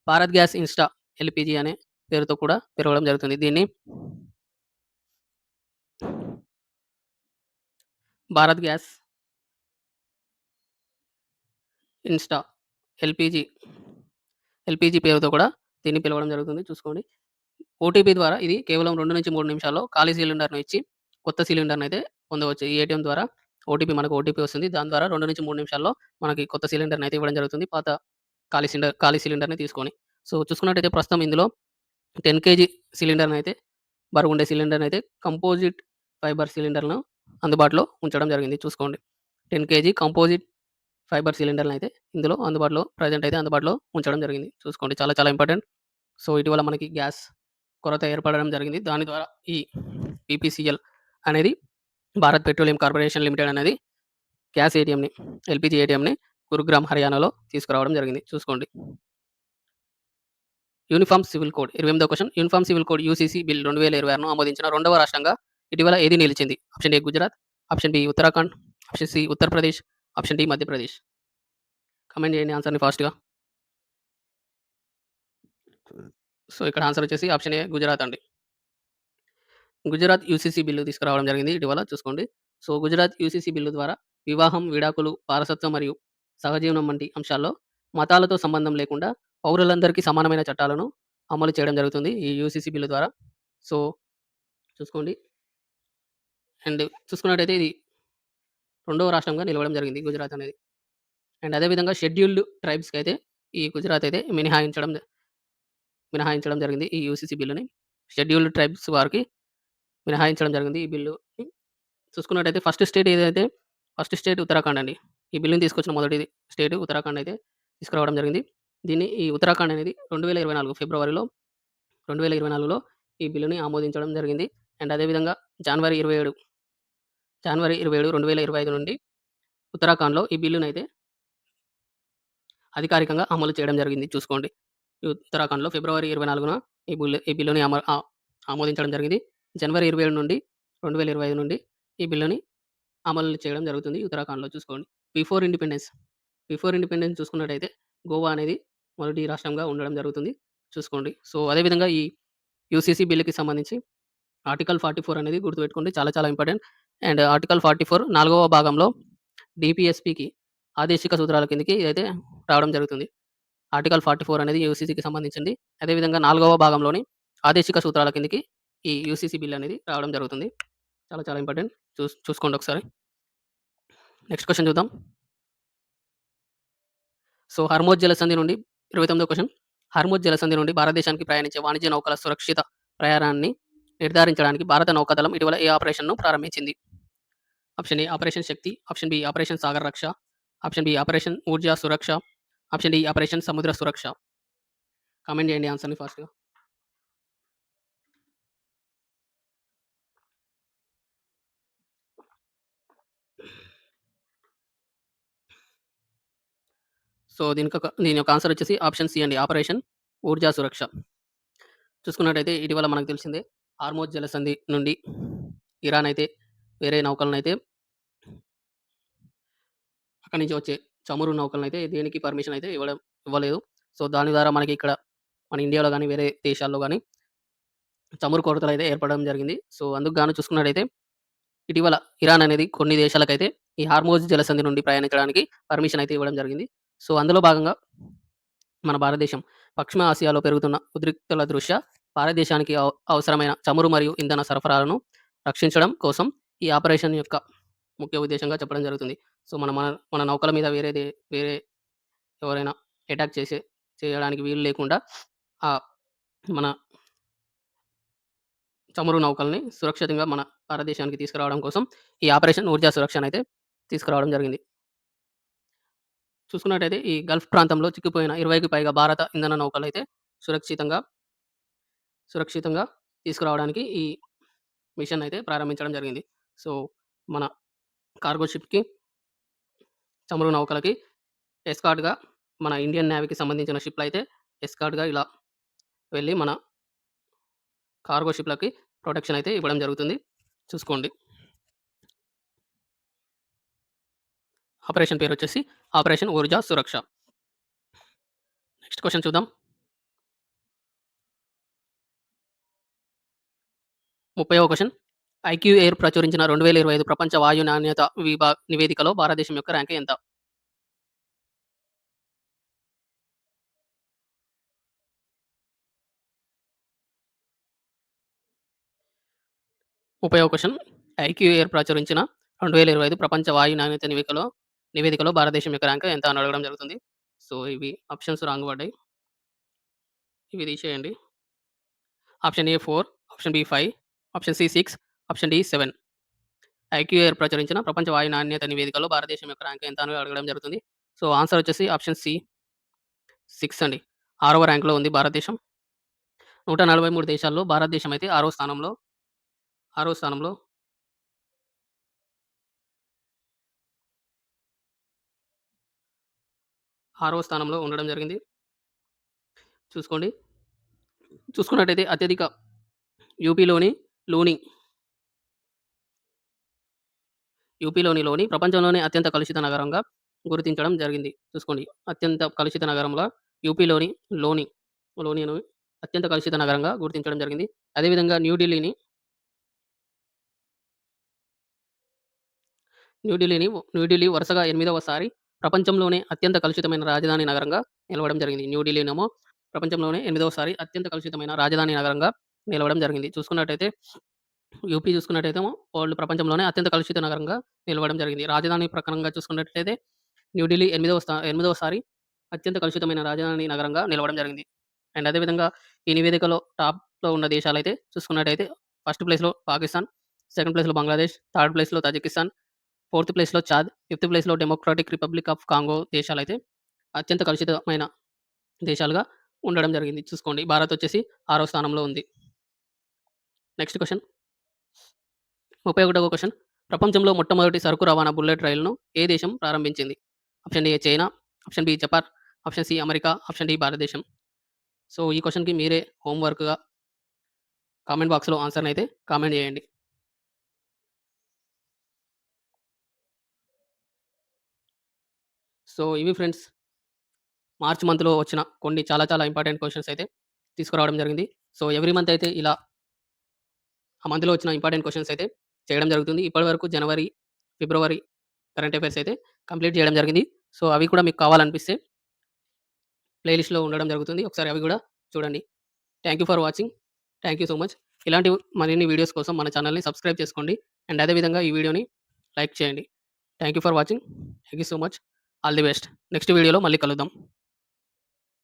భారత్ గ్యాస్ ఇన్‌స్టా ఎల్‌పీజీ అనే పేరుతో కూడా పిలవడం జరుగుతుంది. దీన్ని Bharat gas insta LPG LPG పేరుతో కూడా దీన్ని పిలవడం జరుగుతుంది. చూసుకోండి. ఓటీపీ ద్వారా ఇది కేవలం 2-3 నిమిషాల్లో ఖాళీ సిలిండర్‌ను ఇచ్చి కొత్త సిలిండర్‌నయితే పొందవచ్చు. ఈ ఏటీఎం ద్వారా మనకు ఓటీపీ వస్తుంది. దాని ద్వారా 2-3 నిమిషాల్లో మనకి కొత్త సిలిండర్‌నయితే ఇవ్వడం జరుగుతుంది. పాత ఖాళీ సిలిండర్‌ని తీసుకొని. సో, చూసుకున్నట్టయితే ప్రస్తుతం ఇందులో 10 కేజీ సిలిండర్‌నయితే బరువుండే సిలిండర్‌నయితే కంపోజిట్ ఫైబర్ సిలిండర్‌ను అందుబాటులో ఉంచడం జరిగింది. చూసుకోండి. 10 కేజీ కంపోజిట్ ఫైబర్ సిలిండర్‌నయితే ఇందులో ప్రెజెంట్ అయితే అందుబాటులో ఉంచడం జరిగింది. చూసుకోండి. చాలా చాలా ఇంపార్టెంట్. సో, ఇటీవల మనకి గ్యాస్ కొరత ఏర్పడడం జరిగింది. దాని ద్వారా ఈ బీపీసీఎల్ అనేది భారత్ పెట్రోలియం కార్పొరేషన్ లిమిటెడ్ అనేది గ్యాస్ ఏటీఎంని, ఎల్‌పీజీ ఏటీఎంని గురుగ్రామ్, హర్యానాలో తీసుకురావడం జరిగింది. చూసుకోండి. యూనిఫార్మ్ సివిల్ కోడ్ 28వ question. Uniform civil code UCC bill 2026ను ఆమోదించిన రెండవ రాష్ట్రంగా ఇటీవల ఏది నిలిచింది? Option A Gujarat, option B Uttarakhand, option C Uttar Pradesh, option D Madhya Pradesh. Comment చేయండి ఆన్సర్‌ని ఫాస్ట్‌గా. సో, ఇక్కడ ఆన్సర్ వచ్చేసి ఆప్షన్ ఏ గుజరాత్ అండి. గుజరాత్ యూసీసీ బిల్లు తీసుకురావడం జరిగింది ఇటీవల చూసుకోండి. సో, గుజరాత్ యూసీసీ బిల్లు ద్వారా వివాహం, విడాకులు, వారసత్వం మరియు సహజీవనం వంటి అంశాల్లో మతాలతో సంబంధం లేకుండా పౌరులందరికీ సమానమైన చట్టాలను అమలు చేయడం జరుగుతుంది ఈ యూసీసీ బిల్లు ద్వారా. సో, చూసుకోండి. అండ్ చూసుకున్నట్టయితే ఇది రెండవ రాష్ట్రంగా నిలవడం జరిగింది గుజరాత్ అనేది. అండ్ అదే విధంగా షెడ్యూల్డ్ ట్రైబ్స్‌కైతే ఈ గుజరాత్ అయితే మినహాయించడం జరిగింది ఈ యూసీసీ బిల్లుని. షెడ్యూల్డ్ ట్రైబ్స్ వారికి మినహాయించడం జరిగింది ఈ బిల్లుని. చూసుకున్నట్టయితే ఫస్ట్ స్టేట్ ఉత్తరాఖండ్ అండి. ఈ బిల్లుని తీసుకొచ్చిన మొదటి స్టేట్ ఉత్తరాఖండ్ అయితే తీసుకురావడం జరిగింది. దీన్ని ఈ ఉత్తరాఖండ్ అనేది 2024 ఫిబ్రవరిలో 2024లో ఈ బిల్లుని ఆమోదించడం జరిగింది. అండ్ అదే విధంగా జనవరి 27, 2025 నుండి ఉత్తరాఖండ్‌లో ఈ బిల్లునైతే అధికారికంగా అమలు చేయడం జరిగింది చూసుకోండి. ఈ ఉత్తరాఖండ్‌లో ఫిబ్రవరి 24న ఈ బిల్లుని ఆమోదించడం జరిగింది. జనవరి 27 నుండి 2025 నుండి ఈ బిల్లుని అమలు చేయడం జరుగుతుంది ఉత్తరాఖండ్‌లో చూసుకోండి. బిఫోర్ ఇండిపెండెన్స్, చూసుకున్నట్టయితే గోవా అనేది మొదటి రాష్ట్రంగా ఉండడం జరుగుతుంది చూసుకోండి. సో, అదే విధంగా ఈ యూసీసీ బిల్లుకి సంబంధించి ఆర్టికల్ 44 అనేది గుర్తుపెట్టుకోండి. చాలా చాలా ఇంపార్టెంట్. అండ్ ఆర్టికల్ 44 4వ భాగంలో డీపీఎస్‌పీకి ఆదేశిక సూత్రాల కిందకి ఇదైతే రావడం జరుగుతుంది. ఆర్టికల్ 44 అనేది యూసీసీకి సంబంధించింది. అదే విధంగా 4వ భాగంలోని ఆదేశిక సూత్రాల కిందకి ఈ యూసీసీ బిల్ అనేది రావడం జరుగుతుంది. చాలా చాలా ఇంపార్టెంట్. చూసుకోండి ఒకసారి. నెక్స్ట్ క్వెషన్ చూద్దాం. సో, 29వ క్వెషన్. హర్మోజ్ జలసంధి నుండి భారతదేశానికి ప్రయాణించే వాణిజ్య నౌకల సురక్షిత ప్రయాణాన్ని నిర్ధారించడానికి భారత నౌకాదళం ఇటీవల ఏ ఆపరేషన్‌ను ప్రారంభించింది? Option A operation Shakti, option B operation Sagar Raksha, option B operation Urja Suraksha, option D operation Samudra Suraksha. Comment చేయండి ఆన్సర్‌ని ఫాస్ట్‌గా. సో, దీని యొక్క ఆన్సర్ వచ్చేసి ఆప్షన్ సి అండి. ఆపరేషన్ ఊర్జా సురక్ష. చూసుకున్నట్టయితే ఇటీవల మనకు తెలిసిందే హార్మోజ్ జలసంధి నుండి ఇరాన్ అయితే వేరే నౌకలనైతే అక్కడి నుంచి వచ్చే చమురు నౌకలనైతే దేనికి పర్మిషన్ అయితే ఇవ్వలేదు. సో, దాని ద్వారా మనకి ఇక్కడ మన ఇండియాలో గాని, వేరే దేశాల్లో గాని చమురు కొరతలైతే ఏర్పడడం జరిగింది. సో, అందుకు గాను చూసుకున్నట్టయితే ఇటీవల ఇరాన్ అనేది కొన్ని దేశాలకైతే ఈ హార్మోజ్ జలసంధి నుండి ప్రయాణించడానికి పర్మిషన్ అయితే ఇవ్వడం జరిగింది. సో, అందులో భాగంగా మన భారతదేశం పశ్చిమ ఆసియాలో పెరుగుతున్న ఉద్రిక్తతల దృష్ట్యా భారతదేశానికి అవసరమైన చమురు మరియు ఇంధన సరఫరాలను రక్షించడం కోసం ఈ ఆపరేషన్ యొక్క ముఖ్య ఉద్దేశ్యంగా చెప్పడం జరుగుతుంది. సో, మన మన మన నౌకల మీద వేరే ఎవరైనా అటాక్ చేయడానికి వీలు లేకుండా ఆహ్, మన చమురు నౌకల్ని సురక్షితంగా మన భారతదేశానికి తీసుకురావడం కోసం ఈ ఆపరేషన్ ఊర్జా సురక్షనైతే తీసుకురావడం జరిగింది. చూసుకున్నట్టయితే ఈ గల్ఫ్ ప్రాంతంలో చిక్కిపోయిన 20కి పైగా భారత ఇంధన నౌకలైతే సురక్షితంగా సురక్షితంగా తీసుకురావడానికి ఈ మిషన్ అయితే ప్రారంభించడం జరిగింది. సో, మన కార్గో షిప్‌కి, చమురు నౌకలకి ఎస్కార్ట్‌గా మన ఇండియన్ నేవీకి సంబంధించిన షిప్‌లయితే ఎస్కార్ట్‌గా ఇలా వెళ్ళి మన కార్గో షిప్‌లకి ప్రొటెక్షన్ అయితే ఇవ్వడం జరుగుతుంది. చూసుకోండి. ఆపరేషన్ పేరొచ్చేసి ఆపరేషన్ ఊర్జా సురక్ష. నెక్స్ట్ క్వెషన్ చూద్దాం. 30వ క్వెషన్. ఐక్యూ ఎయిర్ ప్రచురించిన 2025 ప్రపంచ వాయు నాణ్యత నివేదికలో భారతదేశం యొక్క ర్యాంక్ ఎంత? 30వ క్వెషన్. ఐక్యూ ఎయిర్ ప్రచురించిన 2025 ప్రపంచ వాయు నాణ్యత నివేదికలో భారతదేశం యొక్క ర్యాంక్ ఎంత అని అడగడం జరుగుతుంది. సో, ఇవి ఆప్షన్స్ రాంగ్ పడ్డాయి. ఇవి తీసేయండి. Option A 4, option B 5, option C 6, option D 7. IQ air ప్రచురించిన ప్రపంచ వాయు నాణ్యత నివేదికలో భారతదేశం యొక్క ర్యాంక్ ఎంత అని అడగడం జరుగుతుంది. సో, ఆన్సర్ వచ్చేసి ఆప్షన్ సి 6 అండి. 6వ ర్యాంక్‌లో ఉంది భారతదేశం. 143 దేశాల్లో భారతదేశం అయితే 6వ స్థానంలో 6వ స్థానంలో 6వ స్థానంలో ఉండడం జరిగింది. చూసుకోండి. చూసుకున్నట్టయితే అత్యధిక యూపీలోని లోని లోని ప్రపంచంలోనే అత్యంత కలుషిత నగరంగా గుర్తించడం జరిగింది. చూసుకోండి. అత్యంత కలుషిత నగరంలో యూపీలోని లోని లోనిను అత్యంత కలుషిత నగరంగా గుర్తించడం జరిగింది. అదేవిధంగా న్యూఢిల్లీ వరుసగా 8వ సారి ప్రపంచంలోనే అత్యంత కలుషితమైన రాజధాని నగరంగా నిలవడం జరిగింది. న్యూఢిల్లీనేమో ప్రపంచంలోనే 8వ సారి అత్యంత కలుషితమైన రాజధాని నగరంగా నిలవడం జరిగింది. యూపీ చూసుకున్నట్టయితేమో ప్రపంచంలోనే అత్యంత కలుషిత నగరంగా నిలవడం జరిగింది. రాజధాని ప్రకారంగా చూసుకున్నట్టయితే న్యూఢిల్లీ 8వ సారి అత్యంత కలుషితమైన రాజధాని నగరంగా నిలవడం జరిగింది. అండ్ అదేవిధంగా ఈ నివేదికలో టాప్‌లో ఉన్న దేశాలైతే చూసుకున్నట్టయితే ఫస్ట్ ప్లేస్‌లో పాకిస్తాన్, సెకండ్ ప్లేస్‌లో బంగ్లాదేశ్, థర్డ్ ప్లేస్‌లో తజికిస్తాన్, ఫోర్త్ ప్లేస్‌లో చాద్, ఫిఫ్త్ ప్లేస్‌లో డెమోక్రాటిక్ రిపబ్లిక్ ఆఫ్ కాంగో దేశాలైతే అత్యంత కలుషితమైన దేశాలుగా ఉండడం జరిగింది. చూసుకోండి. భారత్ వచ్చేసి 6వ స్థానంలో ఉంది. Next question. 31వ క్వెషన్. ప్రపంచంలో మొట్టమొదటి సరుకు రవాణా బుల్లెట్ రైలును ఏ దేశం ప్రారంభించింది? Option A China, option B Japan, option C America, option D భారతదేశం. సో, ఈ క్వెషన్‌కి మీరే హోమ్ వర్క్‌గా కామెంట్ బాక్స్‌లో ఆన్సర్‌నైతే కామెంట్ చేయండి. సో, ఇవి ఫ్రెండ్స్ మార్చ్ మంత్‌లో వచ్చిన కొన్ని చాలా చాలా ఇంపార్టెంట్ క్వెషన్స్ అయితే తీసుకురావడం జరిగింది. సో, ఎవ్రీ మంత్ అయితే ఇలా ఆ మంత్‌లో వచ్చిన ఇంపార్టెంట్ క్వెషన్స్ అయితే చేయడం జరుగుతుంది. ఇప్పటివరకు జనవరి, ఫిబ్రవరి కరెంట్ అఫైర్స్ అయితే కంప్లీట్ చేయడం జరిగింది. సో, అవి కూడా మీకు కావాలనిపిస్తే ప్లే లిస్ట్‌లో ఉండడం జరుగుతుంది. ఒకసారి అవి కూడా చూడండి. Thank you for watching. Thank you so much. ఇలాంటి మరిన్ని వీడియోస్ కోసం మన ఛానెల్‌ని సబ్స్క్రైబ్ చేసుకోండి. అండ్ అదే విధంగా ఈ వీడియోని లైక్ చేయండి. Thank you for watching. Thank you so much. All the best. Next వీడియోలో మళ్ళీ కలుద్దాం.